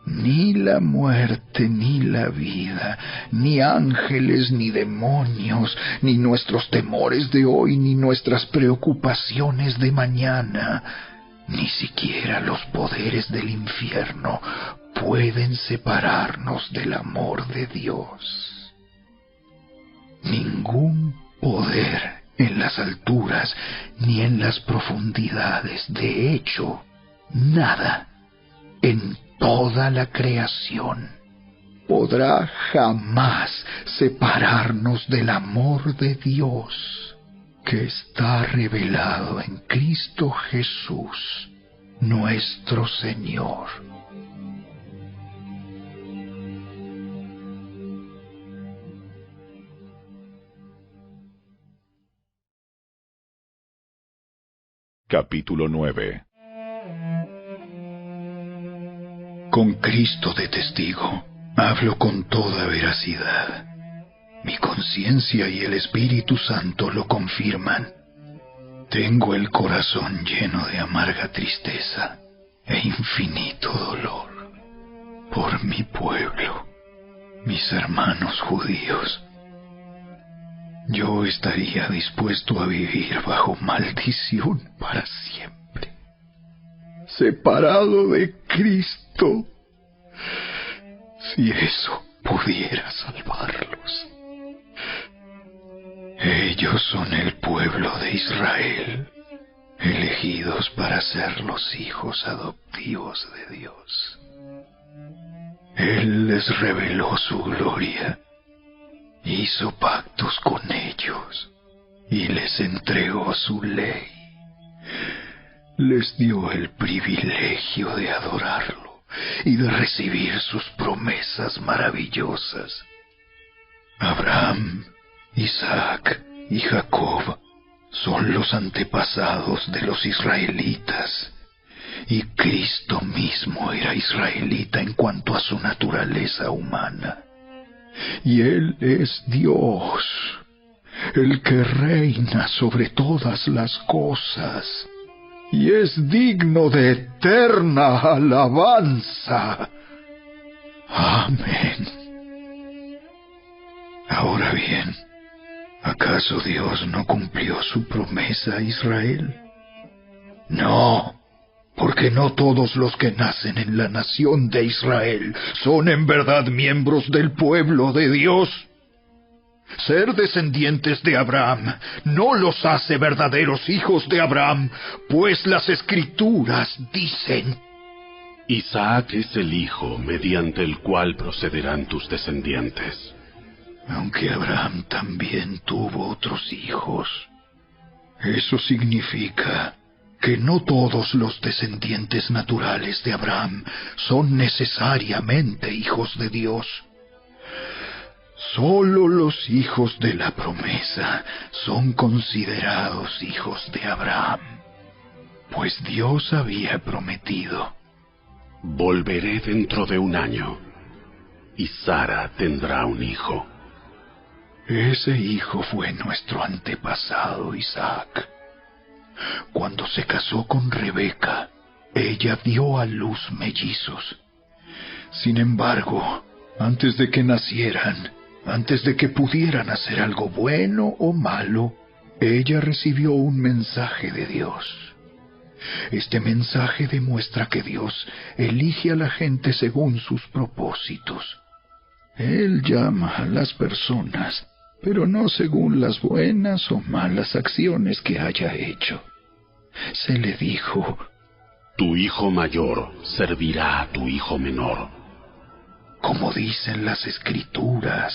Ni la muerte, ni la vida, ni ángeles, ni demonios, ni nuestros temores de hoy, ni nuestras preocupaciones de mañana, ni siquiera los poderes del infierno pueden separarnos del amor de Dios. Ningún poder en las alturas ni en las profundidades, de hecho, nada en toda la creación podrá jamás separarnos del amor de Dios, que está revelado en Cristo Jesús, nuestro Señor. Capítulo 9. Con Cristo de testigo, hablo con toda veracidad. Mi conciencia y el Espíritu Santo lo confirman. Tengo el corazón lleno de amarga tristeza e infinito dolor por mi pueblo, mis hermanos judíos. Yo estaría dispuesto a vivir bajo maldición para siempre, separado de Cristo, si eso pudiera salvarlos. Ellos son el pueblo de Israel, elegidos para ser los hijos adoptivos de Dios. Él les reveló su gloria, hizo pactos con ellos y les entregó su ley. Les dio el privilegio de adorarlo y de recibir sus promesas maravillosas. Abraham, Isaac y Jacob son los antepasados de los israelitas, y Cristo mismo era israelita en cuanto a su naturaleza humana. Y Él es Dios, el que reina sobre todas las cosas, y es digno de eterna alabanza. Amén. Ahora bien, ¿acaso Dios no cumplió su promesa a Israel? No, porque no todos los que nacen en la nación de Israel son en verdad miembros del pueblo de Dios. Ser descendientes de Abraham no los hace verdaderos hijos de Abraham, pues las Escrituras dicen: Isaac es el hijo mediante el cual procederán tus descendientes. Aunque Abraham también tuvo otros hijos, eso significa que no todos los descendientes naturales de Abraham son necesariamente hijos de Dios. Solo los hijos de la promesa son considerados hijos de Abraham, pues Dios había prometido: Volveré dentro de 1 año, y Sara tendrá un hijo. Ese hijo fue nuestro antepasado Isaac. Cuando se casó con Rebeca, ella dio a luz mellizos. Sin embargo, antes de que nacieran, antes de que pudieran hacer algo bueno o malo, ella recibió un mensaje de Dios. Este mensaje demuestra que Dios elige a la gente según sus propósitos. Él llama a las personas, pero no según las buenas o malas acciones que haya hecho. Se le dijo: Tu hijo mayor servirá a tu hijo menor. Como dicen las Escrituras: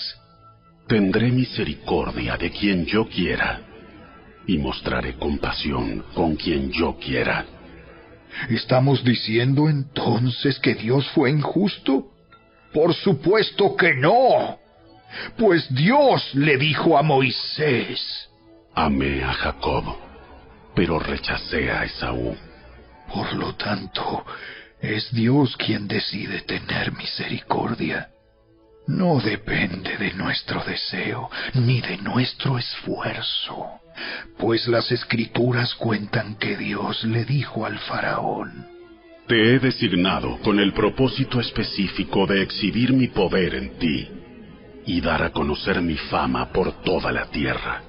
Tendré misericordia de quien yo quiera, y mostraré compasión con quien yo quiera. ¿Estamos diciendo entonces que Dios fue injusto? Por supuesto que no. Pues Dios le dijo a Moisés: Amé a Jacob, pero rechacé a Esaú. Por lo tanto, es Dios quien decide tener misericordia. No depende de nuestro deseo, ni de nuestro esfuerzo, pues las Escrituras cuentan que Dios le dijo al faraón: Te he designado con el propósito específico de exhibir mi poder en ti y dar a conocer mi fama por toda la tierra.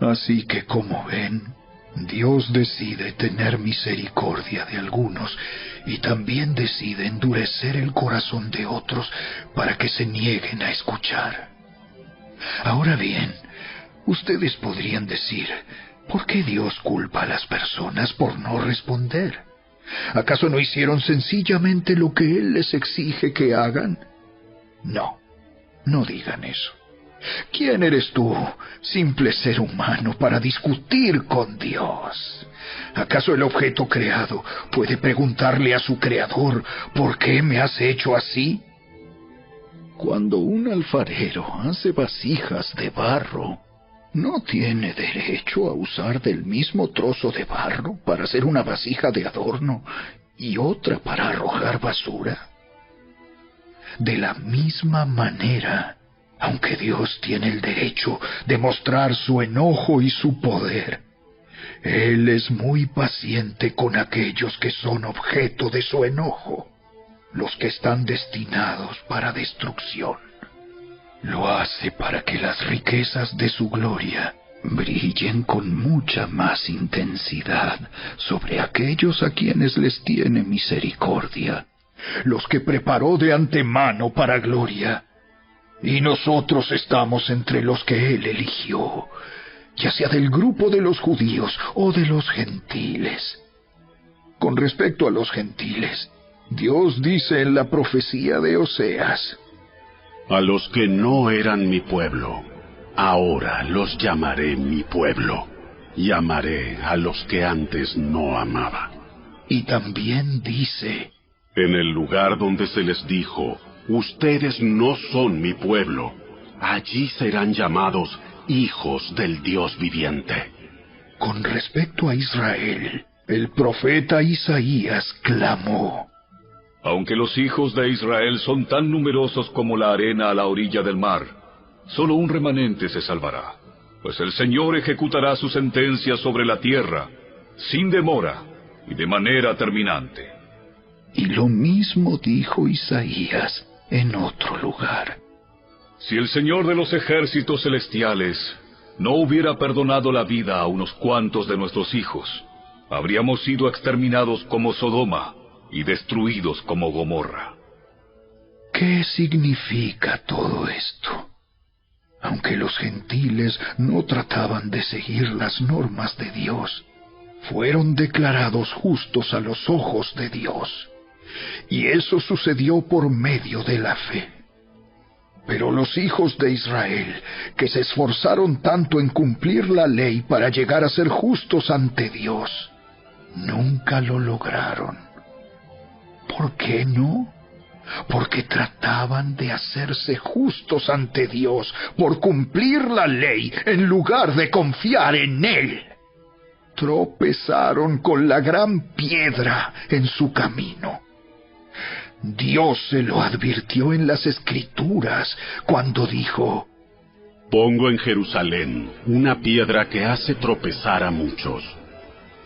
Así que, como ven, Dios decide tener misericordia de algunos y también decide endurecer el corazón de otros para que se nieguen a escuchar. Ahora bien, ustedes podrían decir: ¿por qué Dios culpa a las personas por no responder? ¿Acaso no hicieron sencillamente lo que Él les exige que hagan? No, no digan eso. ¿Quién eres tú, simple ser humano, para discutir con Dios? ¿Acaso el objeto creado puede preguntarle a su creador: ¿por qué me has hecho así? Cuando un alfarero hace vasijas de barro, ¿no tiene derecho a usar del mismo trozo de barro para hacer una vasija de adorno y otra para arrojar basura? De la misma manera, aunque Dios tiene el derecho de mostrar su enojo y su poder, Él es muy paciente con aquellos que son objeto de su enojo, los que están destinados para destrucción. Lo hace para que las riquezas de su gloria brillen con mucha más intensidad sobre aquellos a quienes les tiene misericordia, los que preparó de antemano para gloria. Y nosotros estamos entre los que Él eligió, ya sea del grupo de los judíos o de los gentiles. Con respecto a los gentiles, Dios dice en la profecía de Oseas: A los que no eran mi pueblo, ahora los llamaré mi pueblo, y amaré a los que antes no amaba. Y también dice: En el lugar donde se les dijo: Ustedes no son mi pueblo, allí serán llamados hijos del Dios viviente. Con respecto a Israel, el profeta Isaías clamó: Aunque los hijos de Israel son tan numerosos como la arena a la orilla del mar, solo un remanente se salvará, pues el Señor ejecutará su sentencia sobre la tierra, sin demora y de manera terminante. Y lo mismo dijo Isaías en otro lugar: Si el Señor de los ejércitos celestiales no hubiera perdonado la vida a unos cuantos de nuestros hijos, habríamos sido exterminados como Sodoma y destruidos como Gomorra. ¿Qué significa todo esto? Aunque los gentiles no trataban de seguir las normas de Dios, fueron declarados justos a los ojos de Dios. Y eso sucedió por medio de la fe. Pero los hijos de Israel, que se esforzaron tanto en cumplir la ley para llegar a ser justos ante Dios, nunca lo lograron. ¿Por qué no? Porque trataban de hacerse justos ante Dios por cumplir la ley en lugar de confiar en Él. Tropezaron con la gran piedra en su camino. Dios se lo advirtió en las Escrituras cuando dijo: Pongo en Jerusalén una piedra que hace tropezar a muchos,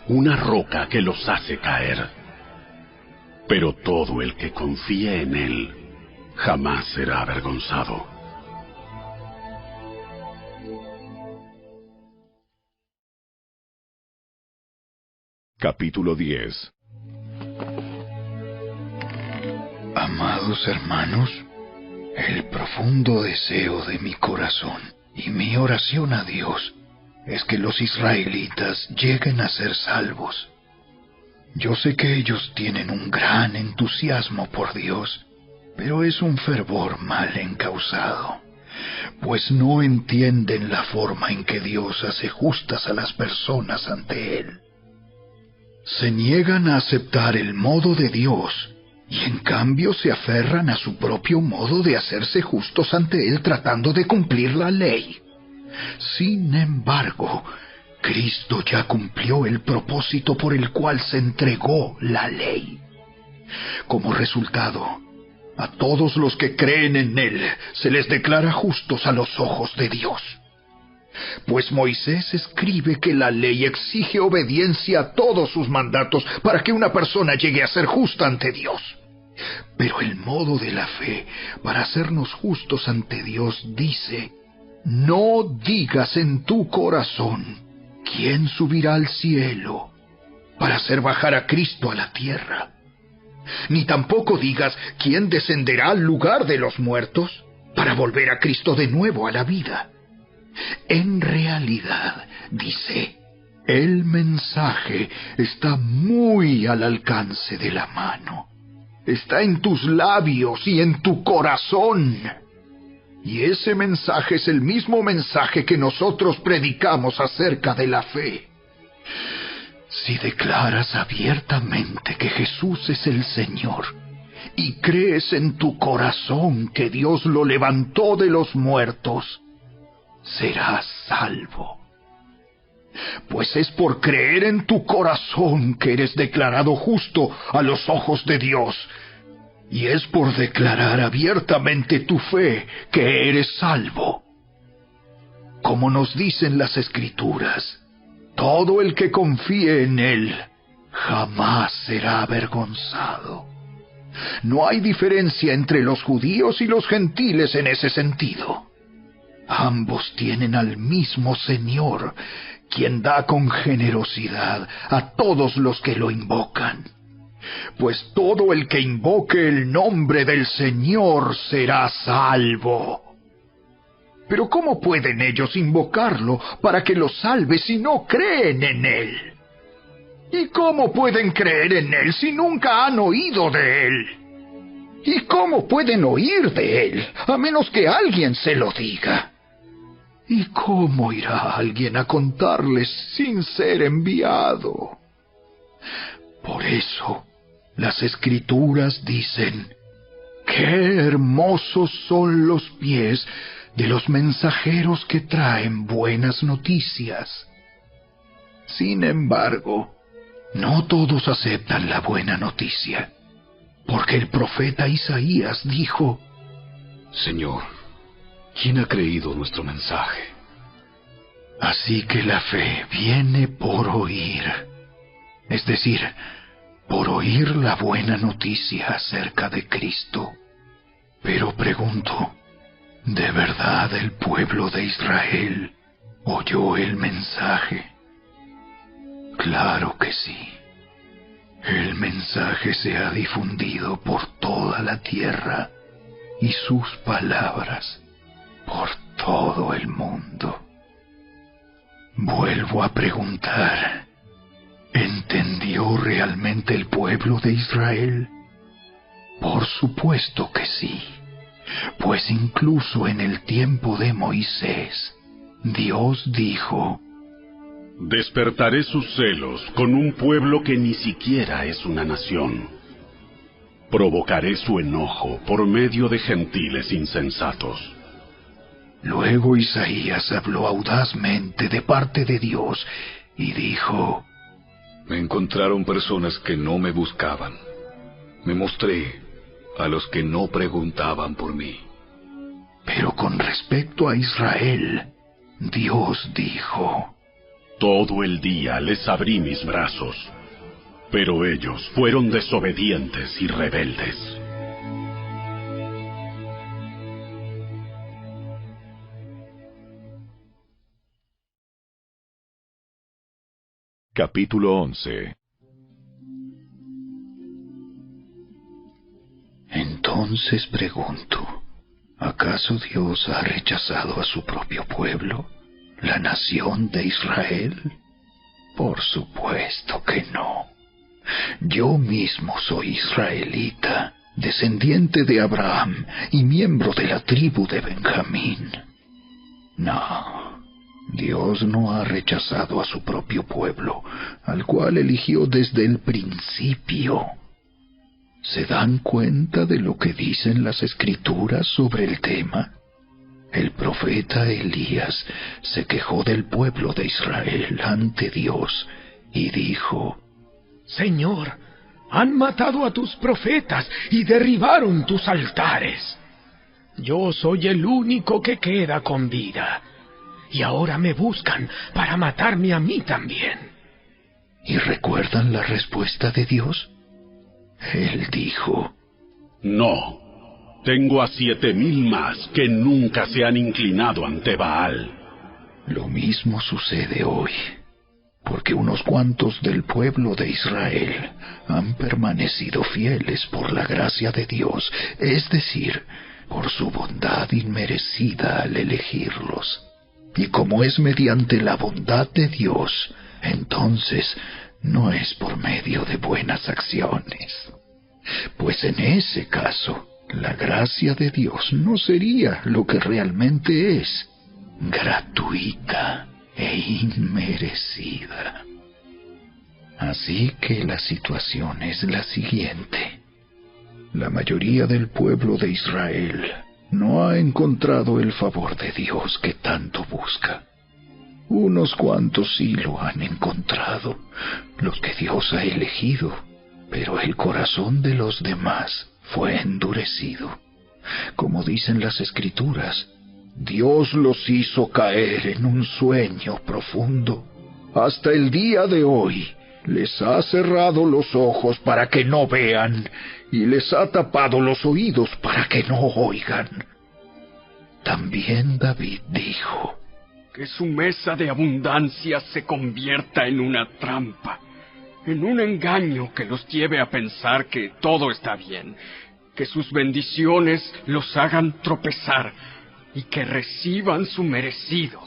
una roca que los hace caer. Pero todo el que confíe en Él jamás será avergonzado. Capítulo 10. Amados hermanos, el profundo deseo de mi corazón y mi oración a Dios es que los israelitas lleguen a ser salvos. Yo sé que ellos tienen un gran entusiasmo por Dios, pero es un fervor mal encausado, pues no entienden la forma en que Dios hace justas a las personas ante Él. Se niegan a aceptar el modo de Dios y en cambio se aferran a su propio modo de hacerse justos ante Él tratando de cumplir la ley. Sin embargo, Cristo ya cumplió el propósito por el cual se entregó la ley. Como resultado, a todos los que creen en Él se les declara justos a los ojos de Dios. Pues Moisés escribe que la ley exige obediencia a todos sus mandatos para que una persona llegue a ser justa ante Dios. Pero el modo de la fe para hacernos justos ante Dios dice: no digas en tu corazón: ¿quién subirá al cielo para hacer bajar a Cristo a la tierra? Ni tampoco digas: ¿quién descenderá al lugar de los muertos para volver a Cristo de nuevo a la vida? En realidad, dice, el mensaje está muy al alcance de la mano. Está en tus labios y en tu corazón. Y ese mensaje es el mismo mensaje que nosotros predicamos acerca de la fe. Si declaras abiertamente que Jesús es el Señor y crees en tu corazón que Dios lo levantó de los muertos, serás salvo. Pues es por creer en tu corazón que eres declarado justo a los ojos de Dios, y es por declarar abiertamente tu fe que eres salvo. Como nos dicen las Escrituras, todo el que confíe en Él jamás será avergonzado. No hay diferencia entre los judíos y los gentiles en ese sentido. Ambos tienen al mismo Señor, quien da con generosidad a todos los que lo invocan. Pues todo el que invoque el nombre del Señor será salvo. Pero ¿cómo pueden ellos invocarlo para que los salve si no creen en Él? ¿Y cómo pueden creer en Él si nunca han oído de Él? ¿Y cómo pueden oír de Él a menos que alguien se lo diga? ¿Y cómo irá alguien a contarles sin ser enviado? Por eso, las Escrituras dicen: ¡qué hermosos son los pies de los mensajeros que traen buenas noticias! Sin embargo, no todos aceptan la buena noticia, porque el profeta Isaías dijo: Señor, ¿quién ha creído nuestro mensaje? Así que la fe viene por oír, es decir, por oír la buena noticia acerca de Cristo. Pero pregunto, ¿De verdad el pueblo de Israel oyó el mensaje? Claro que sí. El mensaje se ha difundido por toda la tierra y sus palabras por todo el mundo. Vuelvo a preguntar, ¿entendió realmente el pueblo de Israel? Por supuesto que sí, pues incluso en el tiempo de Moisés, Dios dijo: despertaré sus celos con un pueblo que ni siquiera es una nación. Provocaré su enojo por medio de gentiles insensatos. Luego Isaías habló audazmente de parte de Dios y dijo: Me encontraron personas que no me buscaban. Me mostré a los que no preguntaban por mí. Pero con respecto a Israel, Dios dijo: todo el día les abrí mis brazos, pero ellos fueron desobedientes y rebeldes. Capítulo 11. Entonces pregunto, ¿acaso Dios ha rechazado a su propio pueblo, la nación de Israel? Por supuesto que no. Yo mismo soy israelita, descendiente de Abraham y miembro de la tribu de Benjamín. No, Dios no ha rechazado a su propio pueblo, al cual eligió desde el principio. ¿Se dan cuenta de lo que dicen las Escrituras sobre el tema? El profeta Elías se quejó del pueblo de Israel ante Dios y dijo: Señor, han matado a tus profetas y derribaron tus altares. Yo soy el único que queda con vida, y ahora me buscan para matarme a mí también. ¿Y recuerdan la respuesta de Dios? Él dijo: no, tengo a 7,000 más que nunca se han inclinado ante Baal. Lo mismo sucede hoy, porque unos cuantos del pueblo de Israel han permanecido fieles por la gracia de Dios, es decir, por su bondad inmerecida al elegirlos. Y como es mediante la bondad de Dios, entonces no es por medio de buenas acciones. Pues en ese caso, la gracia de Dios no sería lo que realmente es: gratuita e inmerecida. Así que la situación es la siguiente. La mayoría del pueblo de Israel no ha encontrado el favor de Dios que tanto busca. Unos cuantos sí lo han encontrado, los que Dios ha elegido, pero el corazón de los demás fue endurecido. Como dicen las Escrituras, Dios los hizo caer en un sueño profundo. Hasta el día de hoy les ha cerrado los ojos para que no vean y les ha tapado los oídos para que no oigan. También David dijo: que su mesa de abundancia se convierta en una trampa, en un engaño que los lleve a pensar que todo está bien, que sus bendiciones los hagan tropezar y que reciban su merecido,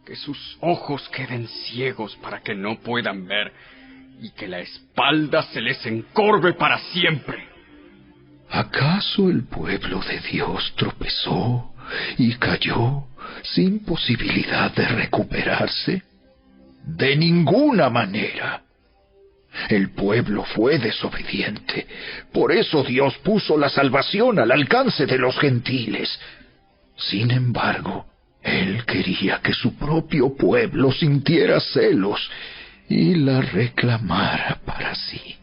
que sus ojos queden ciegos para que no puedan ver y que la espalda se les encorve para siempre. ¿Acaso el pueblo de Dios tropezó y cayó sin posibilidad de recuperarse? De ninguna manera. El pueblo fue desobediente. Por eso Dios puso la salvación al alcance de los gentiles. Sin embargo, Él quería que su propio pueblo sintiera celos y la reclamara para sí.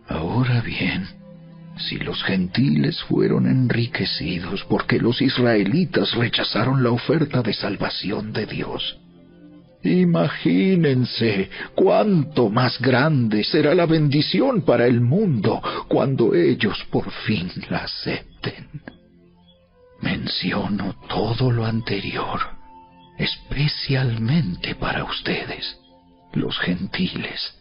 Ahora bien, si los gentiles fueron enriquecidos porque los israelitas rechazaron la oferta de salvación de Dios, imagínense cuánto más grande será la bendición para el mundo cuando ellos por fin la acepten. menciono todo lo anterior, especialmente para ustedes, los gentiles.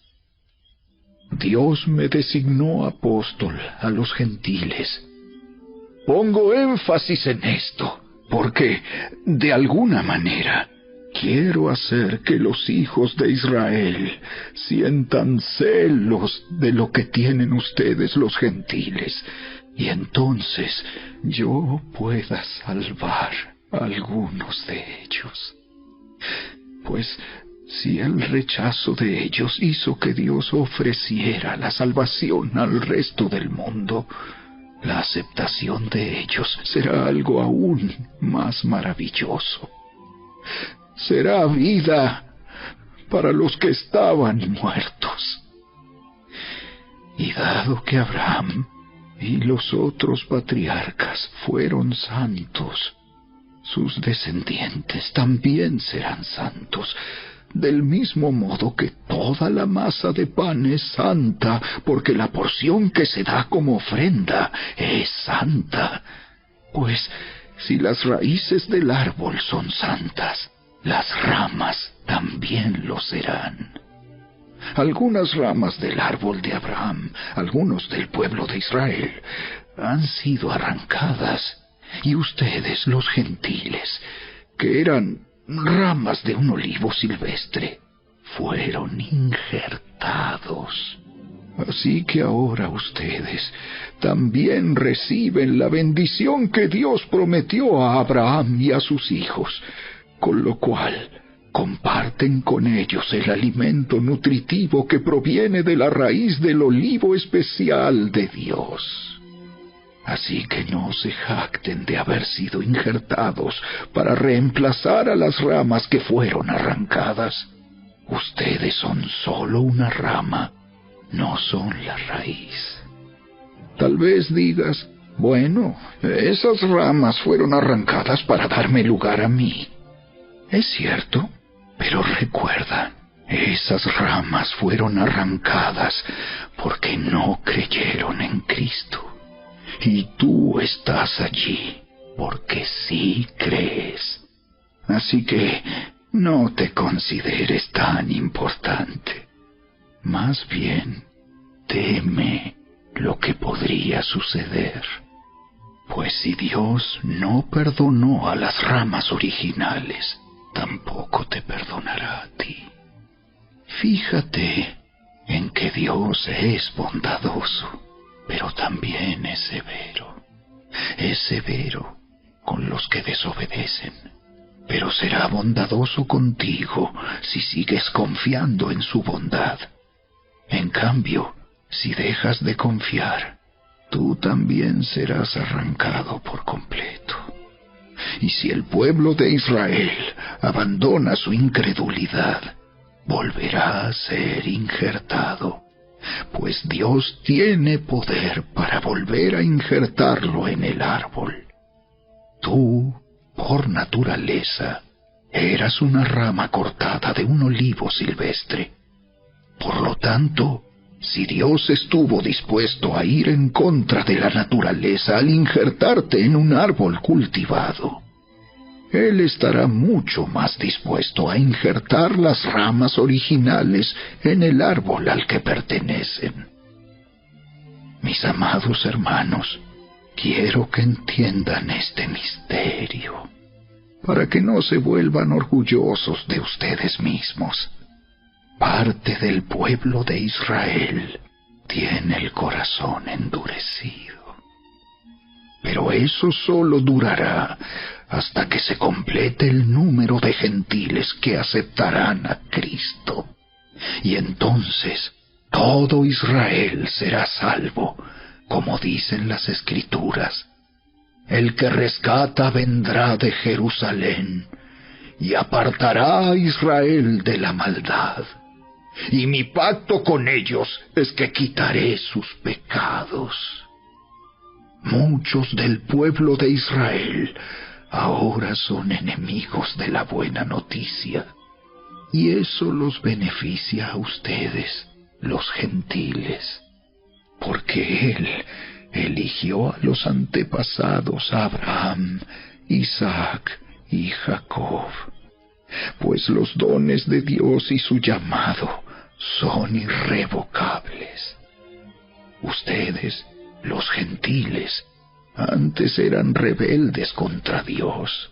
Dios me designó apóstol a los gentiles. Pongo énfasis en esto, porque, de alguna manera, quiero hacer que los hijos de Israel sientan celos de lo que tienen ustedes los gentiles, y entonces yo pueda salvar a algunos de ellos. Pues si el rechazo de ellos hizo que Dios ofreciera la salvación al resto del mundo, la aceptación de ellos será algo aún más maravilloso. Será vida para los que estaban muertos. Y dado que Abraham y los otros patriarcas fueron santos, sus descendientes también serán santos, del mismo modo que toda la masa de pan es santa, porque la porción que se da como ofrenda es santa. Pues si las raíces del árbol son santas, las ramas también lo serán. Algunas ramas del árbol de Abraham, algunos del pueblo de Israel, han sido arrancadas, y ustedes, los gentiles, que eran ramas de un olivo silvestre, fueron injertados. Así que ahora ustedes también reciben la bendición que Dios prometió a Abraham y a sus hijos, con lo cual comparten con ellos el alimento nutritivo que proviene de la raíz del olivo especial de Dios. Así que no se jacten de haber sido injertados para reemplazar a las ramas que fueron arrancadas. Ustedes son solo una rama, no son la raíz. Tal vez digas, bueno, esas ramas fueron arrancadas para darme lugar a mí. Es cierto, pero recuerda, esas ramas fueron arrancadas porque no creyeron en Cristo. Y tú estás allí porque sí crees. Así que no te consideres tan importante. Más bien, teme lo que podría suceder. Pues si Dios no perdonó a las ramas originales, tampoco te perdonará a ti. Fíjate en que Dios es bondadoso, pero también es severo. Es severo con los que desobedecen, pero será bondadoso contigo si sigues confiando en su bondad. En cambio, si dejas de confiar, tú también serás arrancado por completo. Y si el pueblo de Israel abandona su incredulidad, volverá a ser injertado, pues Dios tiene poder para volver a injertarlo en el árbol. Tú, por naturaleza, eras una rama cortada de un olivo silvestre. Por lo tanto, si Dios estuvo dispuesto a ir en contra de la naturaleza al injertarte en un árbol cultivado, Él estará mucho más dispuesto a injertar las ramas originales en el árbol al que pertenecen. Mis amados hermanos, quiero que entiendan este misterio, para que no se vuelvan orgullosos de ustedes mismos. Parte del pueblo de Israel tiene el corazón endurecido. Pero eso solo durará hasta que se complete el número de gentiles que aceptarán a Cristo. Y entonces todo Israel será salvo, como dicen las Escrituras. El que rescata vendrá de Jerusalén y apartará a Israel de la maldad. Y mi pacto con ellos es que quitaré sus pecados. Muchos del pueblo de Israel ahora son enemigos de la buena noticia, y eso los beneficia a ustedes, los gentiles, porque Él eligió a los antepasados Abraham, Isaac y Jacob, pues los dones de Dios y su llamado son irrevocables. Ustedes, los gentiles, antes eran rebeldes contra Dios,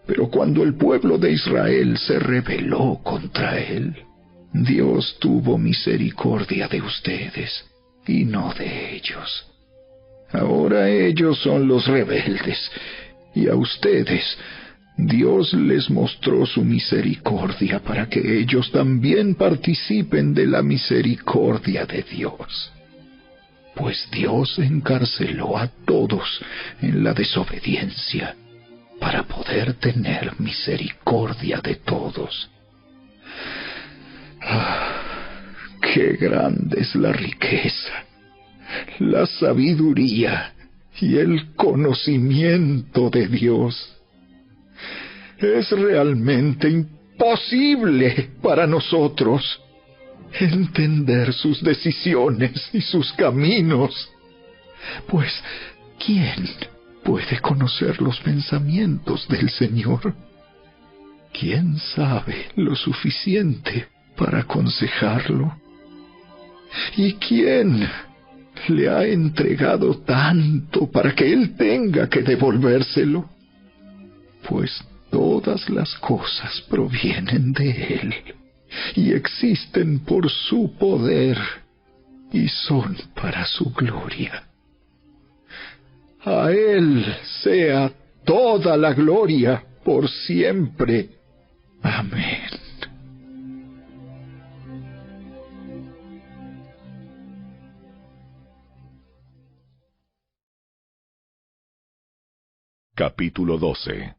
pero cuando el pueblo de Israel se rebeló contra él, Dios tuvo misericordia de ustedes y no de ellos. Ahora ellos son los rebeldes, y a ustedes Dios les mostró su misericordia para que ellos también participen de la misericordia de Dios. Pues Dios encarceló a todos en la desobediencia para poder tener misericordia de todos. ¡Qué grande es la riqueza, la sabiduría y el conocimiento de Dios! Es realmente imposible para nosotros entender sus decisiones y sus caminos. Pues, ¿quién puede conocer los pensamientos del Señor? ¿Quién sabe lo suficiente para aconsejarlo? ¿Y quién le ha entregado tanto para que Él tenga que devolvérselo? Pues todas las cosas provienen de Él y existen por su poder y son para su gloria. A Él sea toda la gloria por siempre. Amén. Capítulo 12.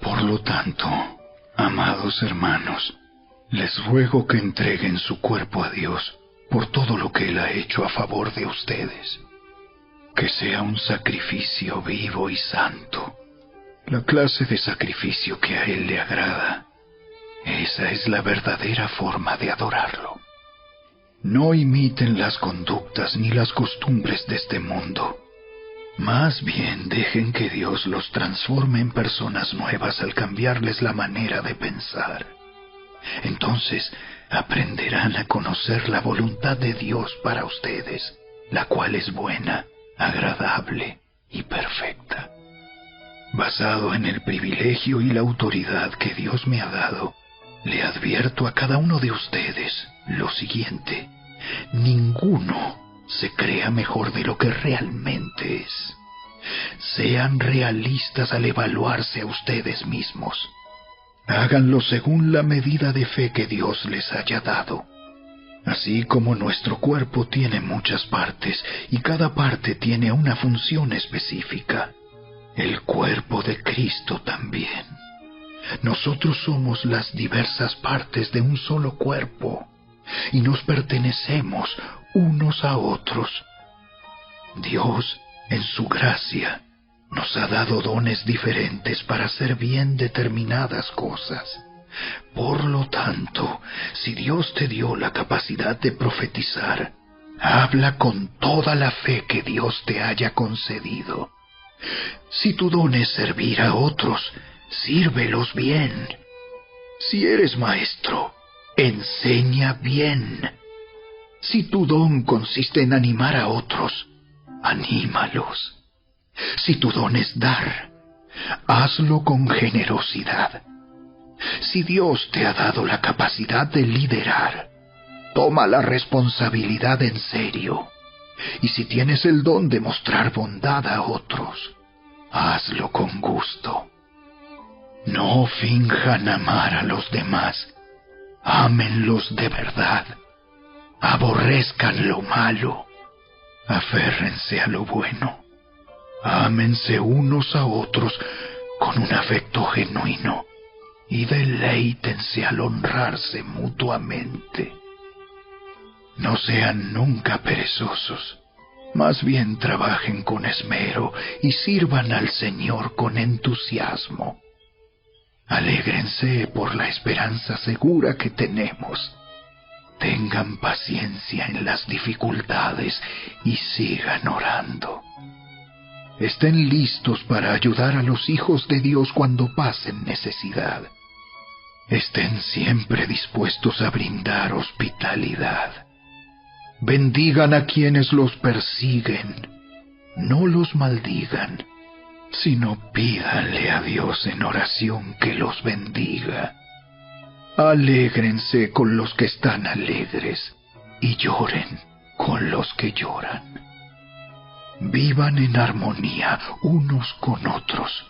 Por lo tanto, amados hermanos, les ruego que entreguen su cuerpo a Dios por todo lo que Él ha hecho a favor de ustedes. Que sea un sacrificio vivo y santo, la clase de sacrificio que a Él le agrada. Esa es la verdadera forma de adorarlo. No imiten las conductas ni las costumbres de este mundo. Más bien dejen que Dios los transforme en personas nuevas al cambiarles la manera de pensar. Entonces aprenderán a conocer la voluntad de Dios para ustedes, la cual es buena, agradable y perfecta. Basado en el privilegio y la autoridad que Dios me ha dado, le advierto a cada uno de ustedes lo siguiente: ninguno se crea mejor de lo que realmente es. Sean realistas al evaluarse a ustedes mismos. Háganlo según la medida de fe que Dios les haya dado. Así como nuestro cuerpo tiene muchas partes y cada parte tiene una función específica, el cuerpo de Cristo también. Nosotros somos las diversas partes de un solo cuerpo y nos pertenecemos unos a otros. Dios, en su gracia, nos ha dado dones diferentes para hacer bien determinadas cosas. Por lo tanto, si Dios te dio la capacidad de profetizar, habla con toda la fe que Dios te haya concedido. Si tu don es servir a otros, sírvelos bien. Si eres maestro, enseña bien. Si tu don consiste en animar a otros, anímalos. Si tu don es dar, hazlo con generosidad. Si Dios te ha dado la capacidad de liderar, toma la responsabilidad en serio. Y si tienes el don de mostrar bondad a otros, hazlo con gusto. No finjan amar a los demás. Ámenlos de verdad. Aborrezcan lo malo. Aférrense a lo bueno. Ámense unos a otros con un afecto genuino y deleítense al honrarse mutuamente. No sean nunca perezosos, más bien trabajen con esmero y sirvan al Señor con entusiasmo. Alégrense por la esperanza segura que tenemos. Tengan paciencia en las dificultades y sigan orando. Estén listos para ayudar a los hijos de Dios cuando pasen necesidad. Estén siempre dispuestos a brindar hospitalidad. Bendigan a quienes los persiguen. No los maldigan, sino pídanle a Dios en oración que los bendiga. Alégrense con los que están alegres y lloren con los que lloran. Vivan en armonía unos con otros.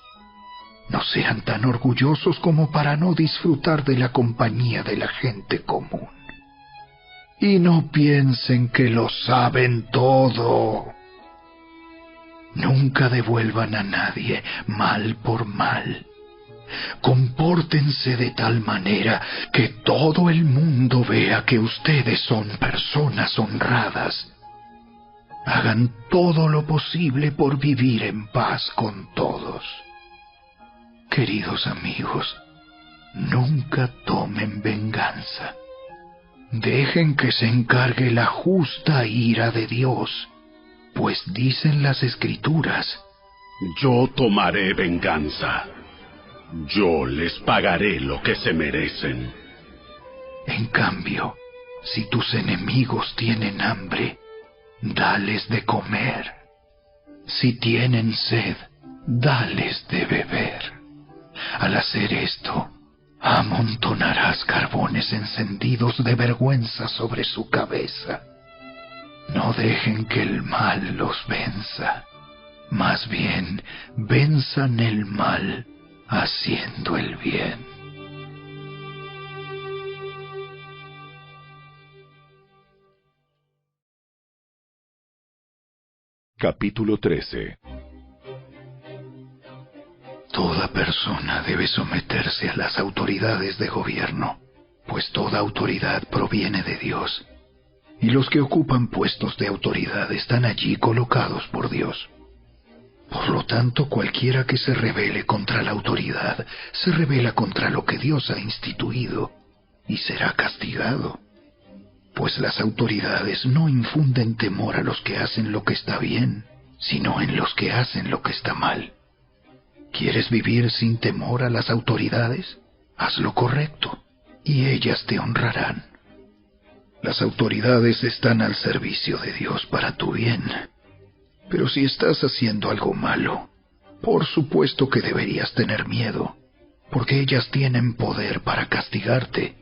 No sean tan orgullosos como para no disfrutar de la compañía de la gente común. Y no piensen que lo saben todo. Nunca devuelvan a nadie mal por mal. Compórtense de tal manera que todo el mundo vea que ustedes son personas honradas. Hagan todo lo posible por vivir en paz con todos. Queridos amigos, nunca tomen venganza. Dejen que se encargue la justa ira de Dios, pues dicen las Escrituras: Yo tomaré venganza. Yo les pagaré lo que se merecen. En cambio, si tus enemigos tienen hambre, dales de comer. Si tienen sed, dales de beber. Al hacer esto, amontonarás carbones encendidos de vergüenza sobre su cabeza. No dejen que el mal los venza. Más bien, venzan el mal haciendo el bien. Capítulo 13. Toda persona debe someterse a las autoridades de gobierno, pues toda autoridad proviene de Dios, y los que ocupan puestos de autoridad están allí colocados por Dios. Por lo tanto, cualquiera que se rebele contra la autoridad, se rebela contra lo que Dios ha instituido, y será castigado. Pues las autoridades no infunden temor a los que hacen lo que está bien, sino en los que hacen lo que está mal. ¿Quieres vivir sin temor a las autoridades? Haz lo correcto, y ellas te honrarán. Las autoridades están al servicio de Dios para tu bien. Pero si estás haciendo algo malo, por supuesto que deberías tener miedo, porque ellas tienen poder para castigarte.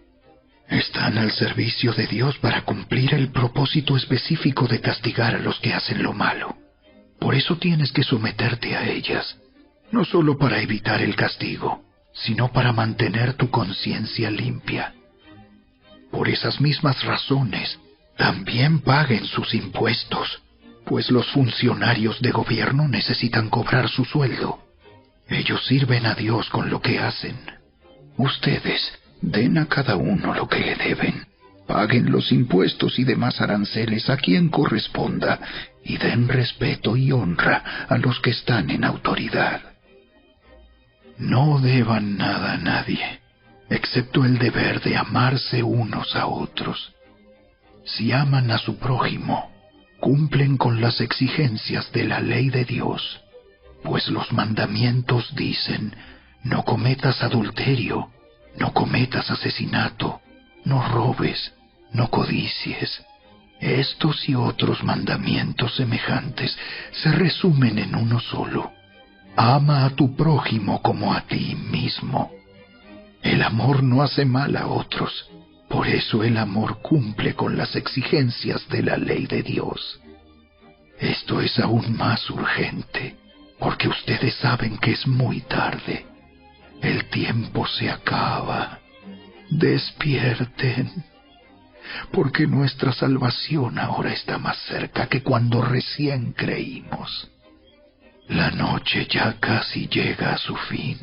Están al servicio de Dios para cumplir el propósito específico de castigar a los que hacen lo malo. Por eso tienes que someterte a ellas, no solo para evitar el castigo, sino para mantener tu conciencia limpia. Por esas mismas razones, también paguen sus impuestos, pues los funcionarios de gobierno necesitan cobrar su sueldo. Ellos sirven a Dios con lo que hacen. Ustedes den a cada uno lo que le deben. Paguen los impuestos y demás aranceles a quien corresponda, y den respeto y honra a los que están en autoridad. No deban nada a nadie, excepto el deber de amarse unos a otros. Si aman a su prójimo, cumplen con las exigencias de la ley de Dios, pues los mandamientos dicen: no cometas adulterio, no cometas asesinato, no robes, no codicies. Estos y otros mandamientos semejantes se resumen en uno solo: ama a tu prójimo como a ti mismo. El amor no hace mal a otros, por eso el amor cumple con las exigencias de la ley de Dios. Esto es aún más urgente, porque ustedes saben que es muy tarde. El tiempo se acaba. Despierten, porque nuestra salvación ahora está más cerca que cuando recién creímos. La noche ya casi llega a su fin.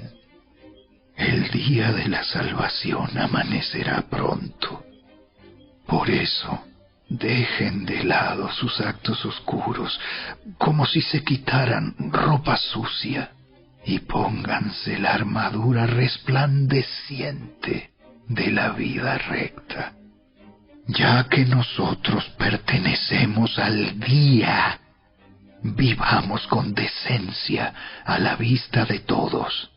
El día de la salvación amanecerá pronto. Por eso, dejen de lado sus actos oscuros, como si se quitaran ropa sucia, y pónganse la armadura resplandeciente de la vida recta. Ya que nosotros pertenecemos al día, vivamos con decencia a la vista de todos.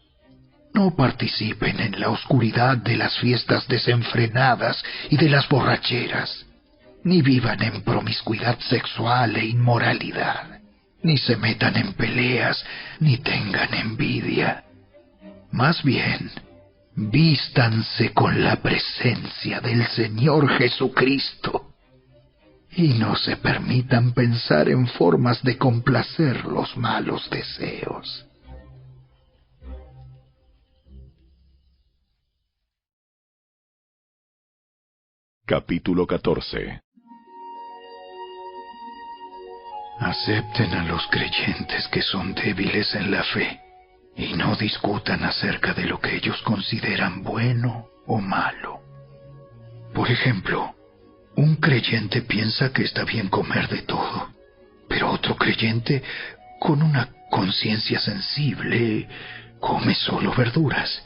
No participen en la oscuridad de las fiestas desenfrenadas y de las borracheras, ni vivan en promiscuidad sexual e inmoralidad, ni se metan en peleas, ni tengan envidia. Más bien, vístanse con la presencia del Señor Jesucristo y no se permitan pensar en formas de complacer los malos deseos. Capítulo 14. Acepten a los creyentes que son débiles en la fe y no discutan acerca de lo que ellos consideran bueno o malo. Por ejemplo, un creyente piensa que está bien comer de todo, pero otro creyente, con una conciencia sensible, come solo verduras.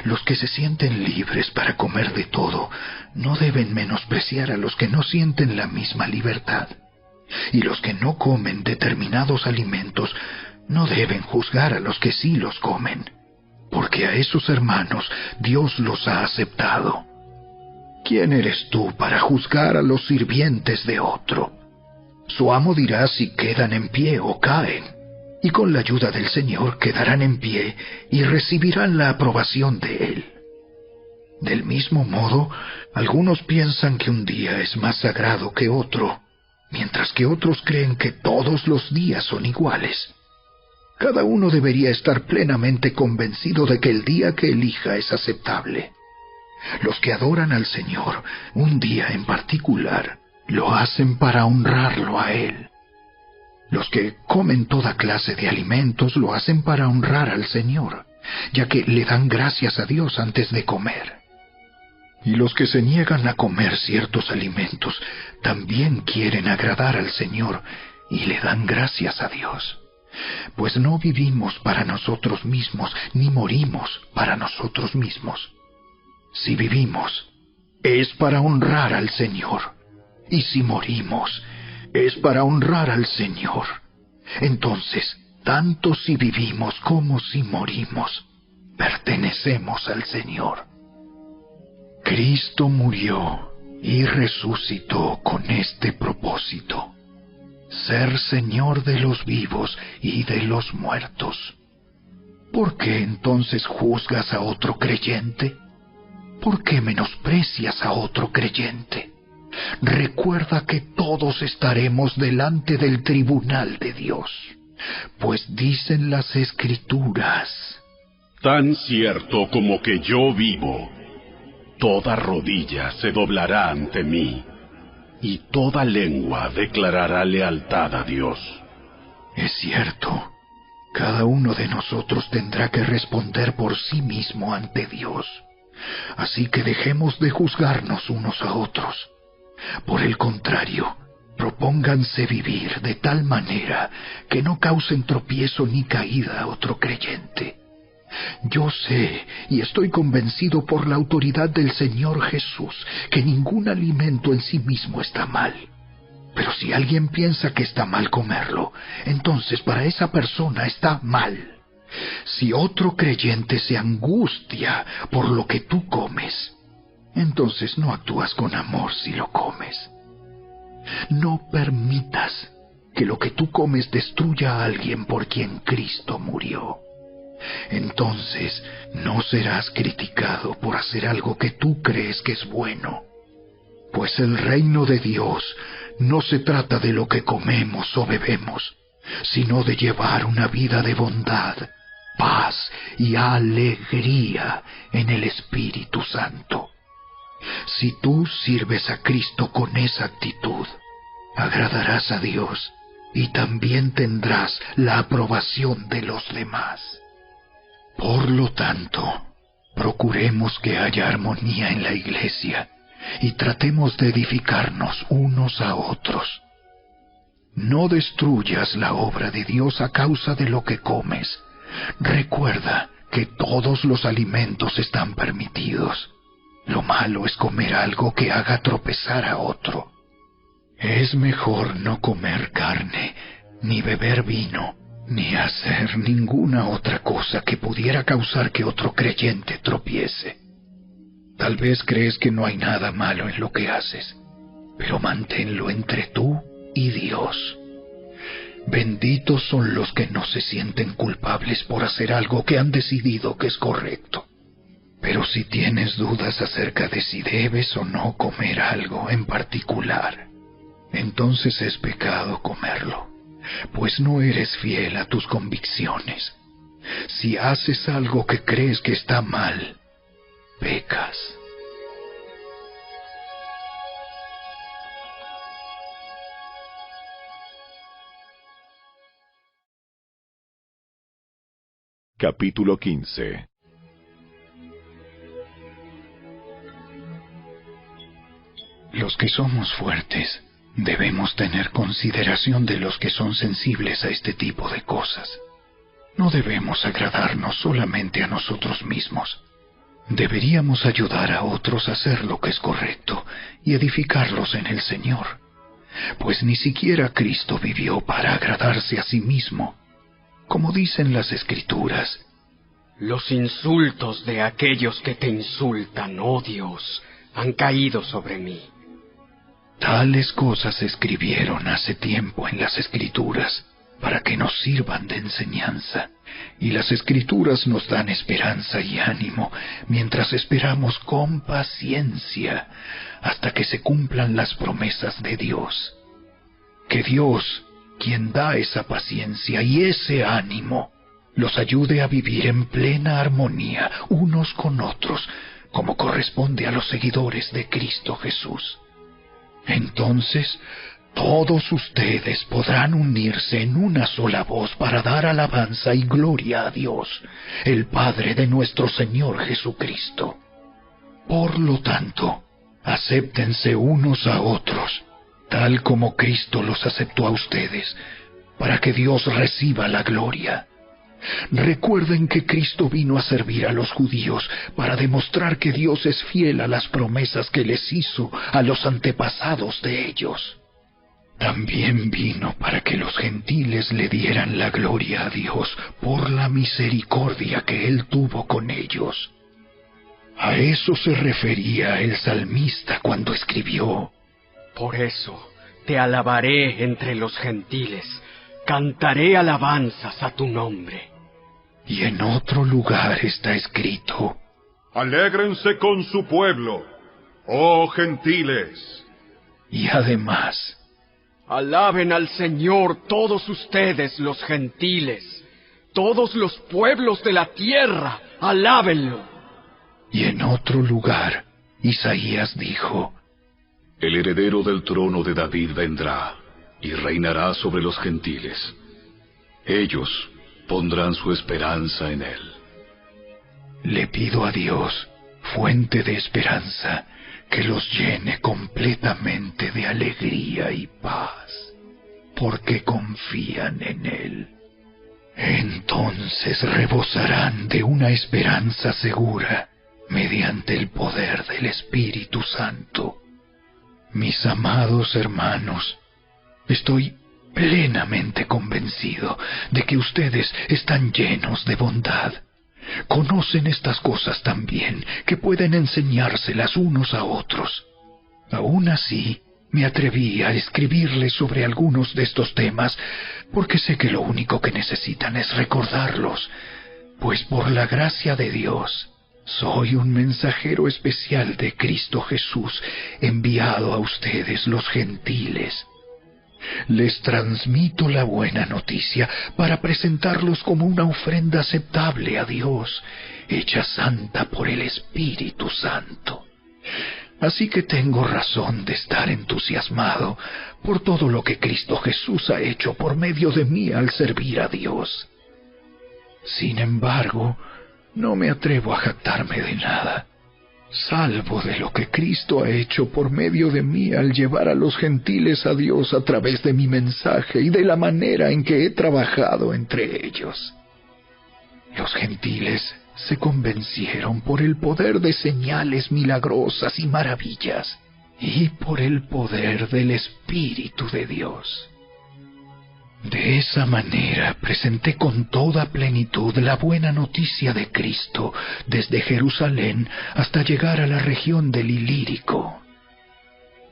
Los que se sienten libres para comer de todo no deben menospreciar a los que no sienten la misma libertad. Y los que no comen determinados alimentos no deben juzgar a los que sí los comen, porque a esos hermanos Dios los ha aceptado. ¿Quién eres tú para juzgar a los sirvientes de otro? Su amo dirá si quedan en pie o caen, y con la ayuda del Señor quedarán en pie y recibirán la aprobación de Él. Del mismo modo, algunos piensan que un día es más sagrado que otro, mientras que otros creen que todos los días son iguales. Cada uno debería estar plenamente convencido de que el día que elija es aceptable. Los que adoran al Señor un día en particular lo hacen para honrarlo a Él. Los que comen toda clase de alimentos lo hacen para honrar al Señor, ya que le dan gracias a Dios antes de comer. Y los que se niegan a comer ciertos alimentos también quieren agradar al Señor y le dan gracias a Dios. Pues no vivimos para nosotros mismos, ni morimos para nosotros mismos. Si vivimos, es para honrar al Señor. Y si morimos, es para honrar al Señor. Entonces, tanto si vivimos como si morimos, pertenecemos al Señor. Cristo murió y resucitó con este propósito: ser Señor de los vivos y de los muertos. ¿Por qué entonces juzgas a otro creyente? ¿Por qué menosprecias a otro creyente? Recuerda que todos estaremos delante del tribunal de Dios, pues dicen las Escrituras: tan cierto como que yo vivo, toda rodilla se doblará ante mí, y toda lengua declarará lealtad a Dios. Es cierto, cada uno de nosotros tendrá que responder por sí mismo ante Dios. Así que dejemos de juzgarnos unos a otros. Por el contrario, propónganse vivir de tal manera que no causen tropiezo ni caída a otro creyente. Yo sé y estoy convencido por la autoridad del Señor Jesús que ningún alimento en sí mismo está mal. Pero si alguien piensa que está mal comerlo, entonces para esa persona está mal. Si otro creyente se angustia por lo que tú comes, entonces no actúas con amor si lo comes. No permitas que lo que tú comes destruya a alguien por quien Cristo murió. Entonces no serás criticado por hacer algo que tú crees que es bueno. Pues el reino de Dios no se trata de lo que comemos o bebemos, sino de llevar una vida de bondad, paz y alegría en el Espíritu Santo. Si tú sirves a Cristo con esa actitud, agradarás a Dios y también tendrás la aprobación de los demás. Por lo tanto, procuremos que haya armonía en la iglesia y tratemos de edificarnos unos a otros. No destruyas la obra de Dios a causa de lo que comes. Recuerda que todos los alimentos están permitidos, Lo malo es comer algo que haga tropezar a otro. Es mejor no comer carne, ni beber vino, ni hacer ninguna otra cosa que pudiera causar que otro creyente tropiece. Tal vez crees que no hay nada malo en lo que haces, pero manténlo entre tú y Dios. Benditos son los que no se sienten culpables por hacer algo que han decidido que es correcto. Pero si tienes dudas acerca de si debes o no comer algo en particular, entonces es pecado comerlo, pues no eres fiel a tus convicciones. Si haces algo que crees que está mal, pecas. Capítulo 15. Los que somos fuertes debemos tener consideración de los que son sensibles a este tipo de cosas. No debemos agradarnos solamente a nosotros mismos. Deberíamos ayudar a otros a hacer lo que es correcto y edificarlos en el Señor, pues ni siquiera Cristo vivió para agradarse a sí mismo. Como dicen las Escrituras, los insultos de aquellos que te insultan, oh Dios, han caído sobre mí. Tales cosas se escribieron hace tiempo en las Escrituras para que nos sirvan de enseñanza, y las Escrituras nos dan esperanza y ánimo mientras esperamos con paciencia hasta que se cumplan las promesas de Dios. Que Dios, quien da esa paciencia y ese ánimo, los ayude a vivir en plena armonía unos con otros, como corresponde a los seguidores de Cristo Jesús. Entonces, todos ustedes podrán unirse en una sola voz para dar alabanza y gloria a Dios, el Padre de nuestro Señor Jesucristo. Por lo tanto, acéptense unos a otros, tal como Cristo los aceptó a ustedes, para que Dios reciba la gloria. Recuerden que Cristo vino a servir a los judíos para demostrar que Dios es fiel a las promesas que les hizo a los antepasados de ellos. También vino para que los gentiles le dieran la gloria a Dios por la misericordia que Él tuvo con ellos. A eso se refería el salmista cuando escribió: Por eso te alabaré entre los gentiles, cantaré alabanzas a tu nombre. Y en otro lugar está escrito: Alégrense con su pueblo, oh gentiles. Y además: Alaben al Señor todos ustedes los gentiles, todos los pueblos de la tierra, alábenlo. Y en otro lugar, Isaías dijo: El heredero del trono de David vendrá y reinará sobre los gentiles. Ellos pondrán su esperanza en él. Le pido a Dios, fuente de esperanza, que los llene completamente de alegría y paz, porque confían en Él. Entonces rebosarán de una esperanza segura mediante el poder del Espíritu Santo. Mis amados hermanos, estoy plenamente convencido de que ustedes están llenos de bondad. Conocen estas cosas tan bien que pueden enseñárselas unos a otros. Aún así, me atreví a escribirles sobre algunos de estos temas porque sé que lo único que necesitan es recordarlos, pues por la gracia de Dios, soy un mensajero especial de Cristo Jesús, enviado a ustedes los gentiles. Les transmito la buena noticia para presentarlos como una ofrenda aceptable a Dios, hecha santa por el Espíritu Santo. Así que tengo razón de estar entusiasmado por todo lo que Cristo Jesús ha hecho por medio de mí al servir a Dios. Sin embargo, no me atrevo a jactarme de nada, salvo de lo que Cristo ha hecho por medio de mí al llevar a los gentiles a Dios a través de mi mensaje y de la manera en que he trabajado entre ellos. Los gentiles se convencieron por el poder de señales milagrosas y maravillas, y por el poder del Espíritu de Dios. De esa manera presenté con toda plenitud la buena noticia de Cristo desde Jerusalén hasta llegar a la región del Ilírico.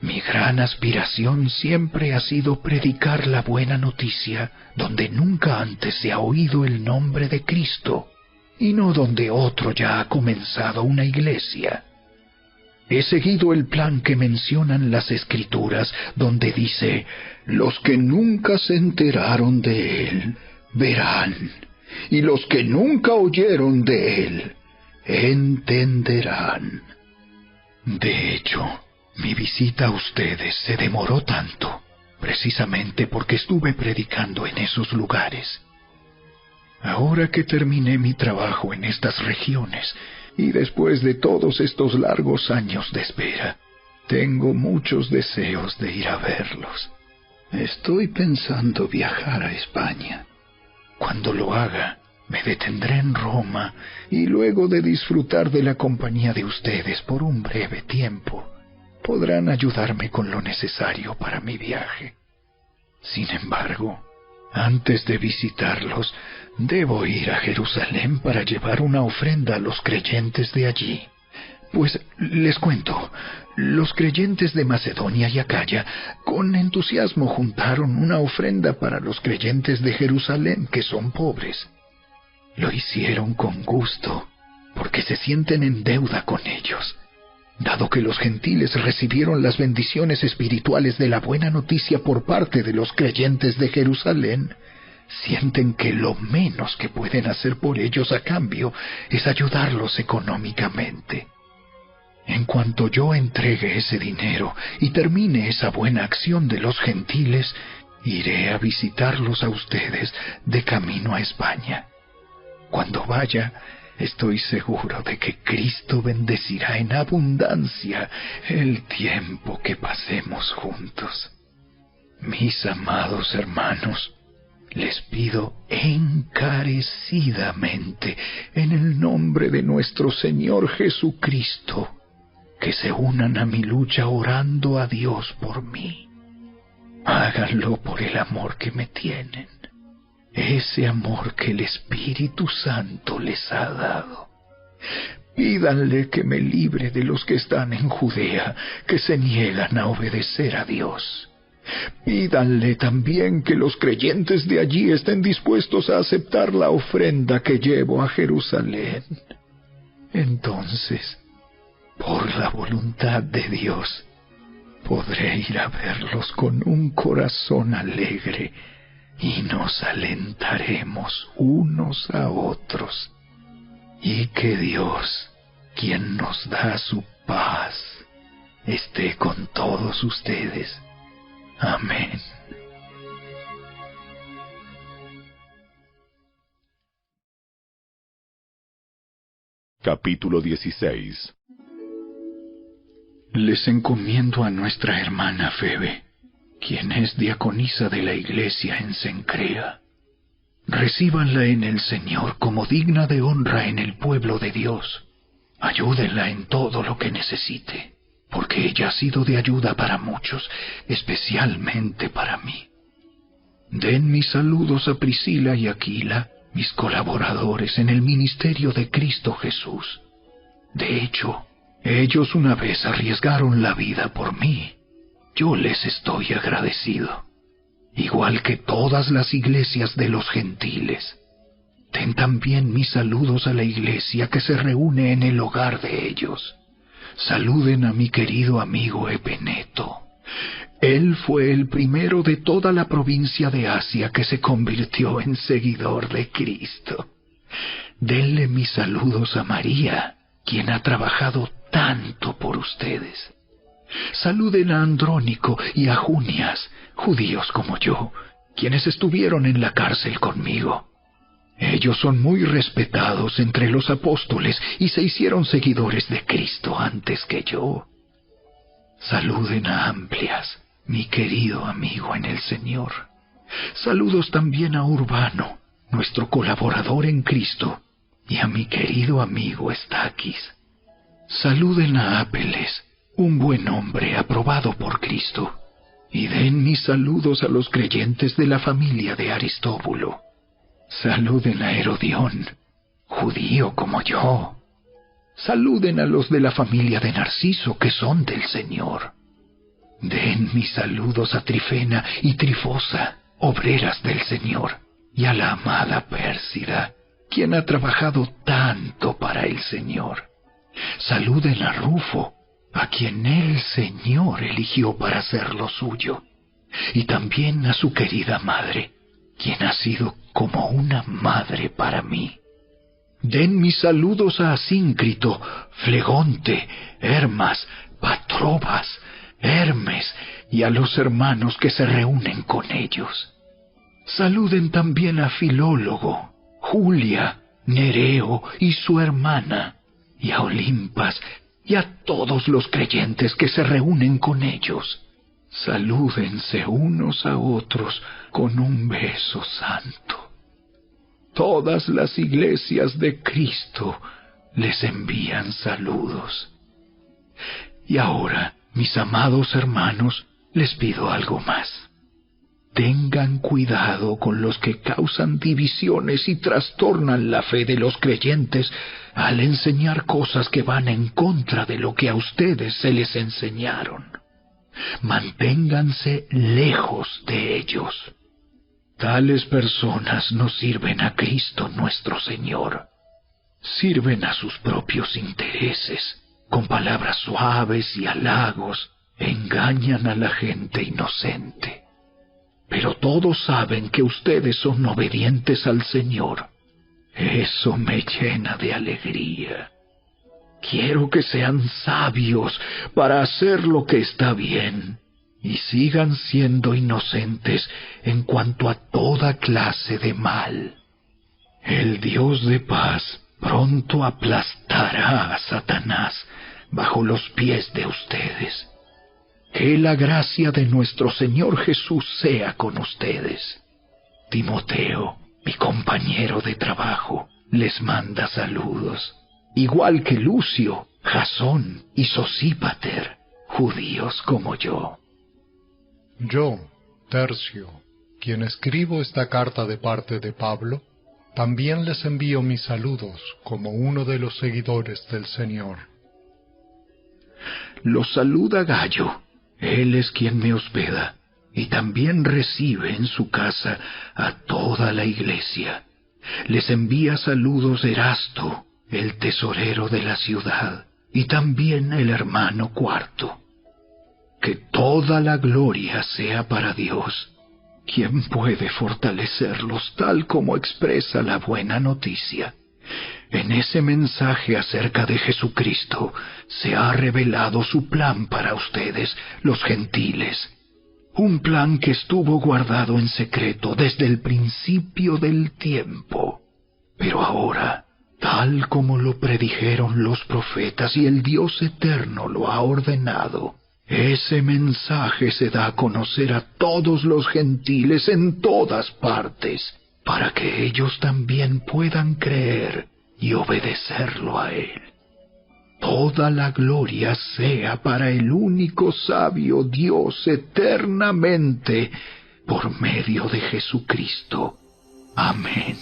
Mi gran aspiración siempre ha sido predicar la buena noticia donde nunca antes se ha oído el nombre de Cristo, y no donde otro ya ha comenzado una iglesia. He seguido el plan que mencionan las Escrituras, donde dice: los que nunca se enteraron de él, verán, y los que nunca oyeron de él, entenderán. De hecho, mi visita a ustedes se demoró tanto, precisamente porque estuve predicando en esos lugares. Ahora que terminé mi trabajo en estas regiones, y después de todos estos largos años de espera, tengo muchos deseos de ir a verlos. Estoy pensando viajar a España. Cuando lo haga, me detendré en Roma, y luego de disfrutar de la compañía de ustedes por un breve tiempo, podrán ayudarme con lo necesario para mi viaje. Sin embargo, antes de visitarlos, debo ir a Jerusalén para llevar una ofrenda a los creyentes de allí. Pues les cuento, los creyentes de Macedonia y Acaya con entusiasmo juntaron una ofrenda para los creyentes de Jerusalén que son pobres. Lo hicieron con gusto, porque se sienten en deuda con ellos. Dado que los gentiles recibieron las bendiciones espirituales de la buena noticia por parte de los creyentes de Jerusalén, sienten que lo menos que pueden hacer por ellos a cambio es ayudarlos económicamente. En cuanto yo entregue ese dinero y termine esa buena acción de los gentiles, iré a visitarlos a ustedes de camino a España. Cuando vaya, estoy seguro de que Cristo bendecirá en abundancia el tiempo que pasemos juntos. Mis amados hermanos, les pido encarecidamente, en el nombre de nuestro Señor Jesucristo, que se unan a mi lucha orando a Dios por mí. Háganlo por el amor que me tienen, ese amor que el Espíritu Santo les ha dado. Pídanle que me libre de los que están en Judea, que se niegan a obedecer a Dios. Pídanle también que los creyentes de allí estén dispuestos a aceptar la ofrenda que llevo a Jerusalén. Entonces, por la voluntad de Dios, podré ir a verlos con un corazón alegre y nos alentaremos unos a otros. Y que Dios, quien nos da su paz, esté con todos ustedes. Amén. Capítulo 16. Les encomiendo a nuestra hermana Febe, quien es diaconisa de la iglesia en Cencrea. Recíbanla en el Señor como digna de honra en el pueblo de Dios. Ayúdenla en todo lo que necesite, porque ella ha sido de ayuda para muchos, especialmente para mí. Den mis saludos a Priscila y Aquila, mis colaboradores en el ministerio de Cristo Jesús. De hecho, ellos una vez arriesgaron la vida por mí. Yo les estoy agradecido, igual que todas las iglesias de los gentiles. Den también mis saludos a la iglesia que se reúne en el hogar de ellos. Saluden a mi querido amigo Epeneto. Él fue el primero de toda la provincia de Asia que se convirtió en seguidor de Cristo. Denle mis saludos a María, quien ha trabajado tanto por ustedes. Saluden a Andrónico y a Junias, judíos como yo, quienes estuvieron en la cárcel conmigo. Ellos son muy respetados entre los apóstoles y se hicieron seguidores de Cristo antes que yo. Saluden a Amplias, mi querido amigo en el Señor. Saludos también a Urbano, nuestro colaborador en Cristo, y a mi querido amigo Estaquis. Saluden a Apeles, un buen hombre aprobado por Cristo, y den mis saludos a los creyentes de la familia de Aristóbulo. Saluden a Herodión, judío como yo. Saluden a los de la familia de Narciso, que son del Señor. Den mis saludos a Trifena y Trifosa, obreras del Señor, y a la amada Pérsida, quien ha trabajado tanto para el Señor. Saluden a Rufo, a quien el Señor eligió para hacer lo suyo, y también a su querida madre, quien ha sido como una madre para mí. Den mis saludos a Asíncrito, Flegonte, Hermas, Patrobas, Hermes y a los hermanos que se reúnen con ellos. Saluden también a Filólogo, Julia, Nereo y su hermana, y a Olimpas y a todos los creyentes que se reúnen con ellos. Salúdense unos a otros con un beso santo. Todas las iglesias de Cristo les envían saludos. Y ahora, mis amados hermanos, les pido algo más. Tengan cuidado con los que causan divisiones y trastornan la fe de los creyentes al enseñar cosas que van en contra de lo que a ustedes se les enseñaron. Manténganse lejos de ellos. Tales personas no sirven a Cristo nuestro Señor. Sirven a sus propios intereses. Con palabras suaves y halagos engañan a la gente inocente. Pero todos saben que ustedes son obedientes al Señor. Eso me llena de alegría. Quiero que sean sabios para hacer lo que está bien y sigan siendo inocentes en cuanto a toda clase de mal. El Dios de paz pronto aplastará a Satanás bajo los pies de ustedes. Que la gracia de nuestro Señor Jesús sea con ustedes. Timoteo, mi compañero de trabajo, les manda saludos, igual que Lucio, Jasón y Sosípater, judíos como yo. Yo, Tercio, quien escribo esta carta de parte de Pablo, también les envío mis saludos como uno de los seguidores del Señor. Los saluda Gayo, él es quien me hospeda, y también recibe en su casa a toda la iglesia. Les envía saludos Erasto, el tesorero de la ciudad, y también el hermano Cuarto. Que toda la gloria sea para Dios, quien puede fortalecerlos tal como expresa la buena noticia. En ese mensaje acerca de Jesucristo se ha revelado su plan para ustedes, los gentiles. Un plan que estuvo guardado en secreto desde el principio del tiempo. Pero ahora, tal como lo predijeron los profetas y el Dios eterno lo ha ordenado, ese mensaje se da a conocer a todos los gentiles en todas partes, para que ellos también puedan creer y obedecerlo a Él. Toda la gloria sea para el único sabio Dios eternamente, por medio de Jesucristo. Amén.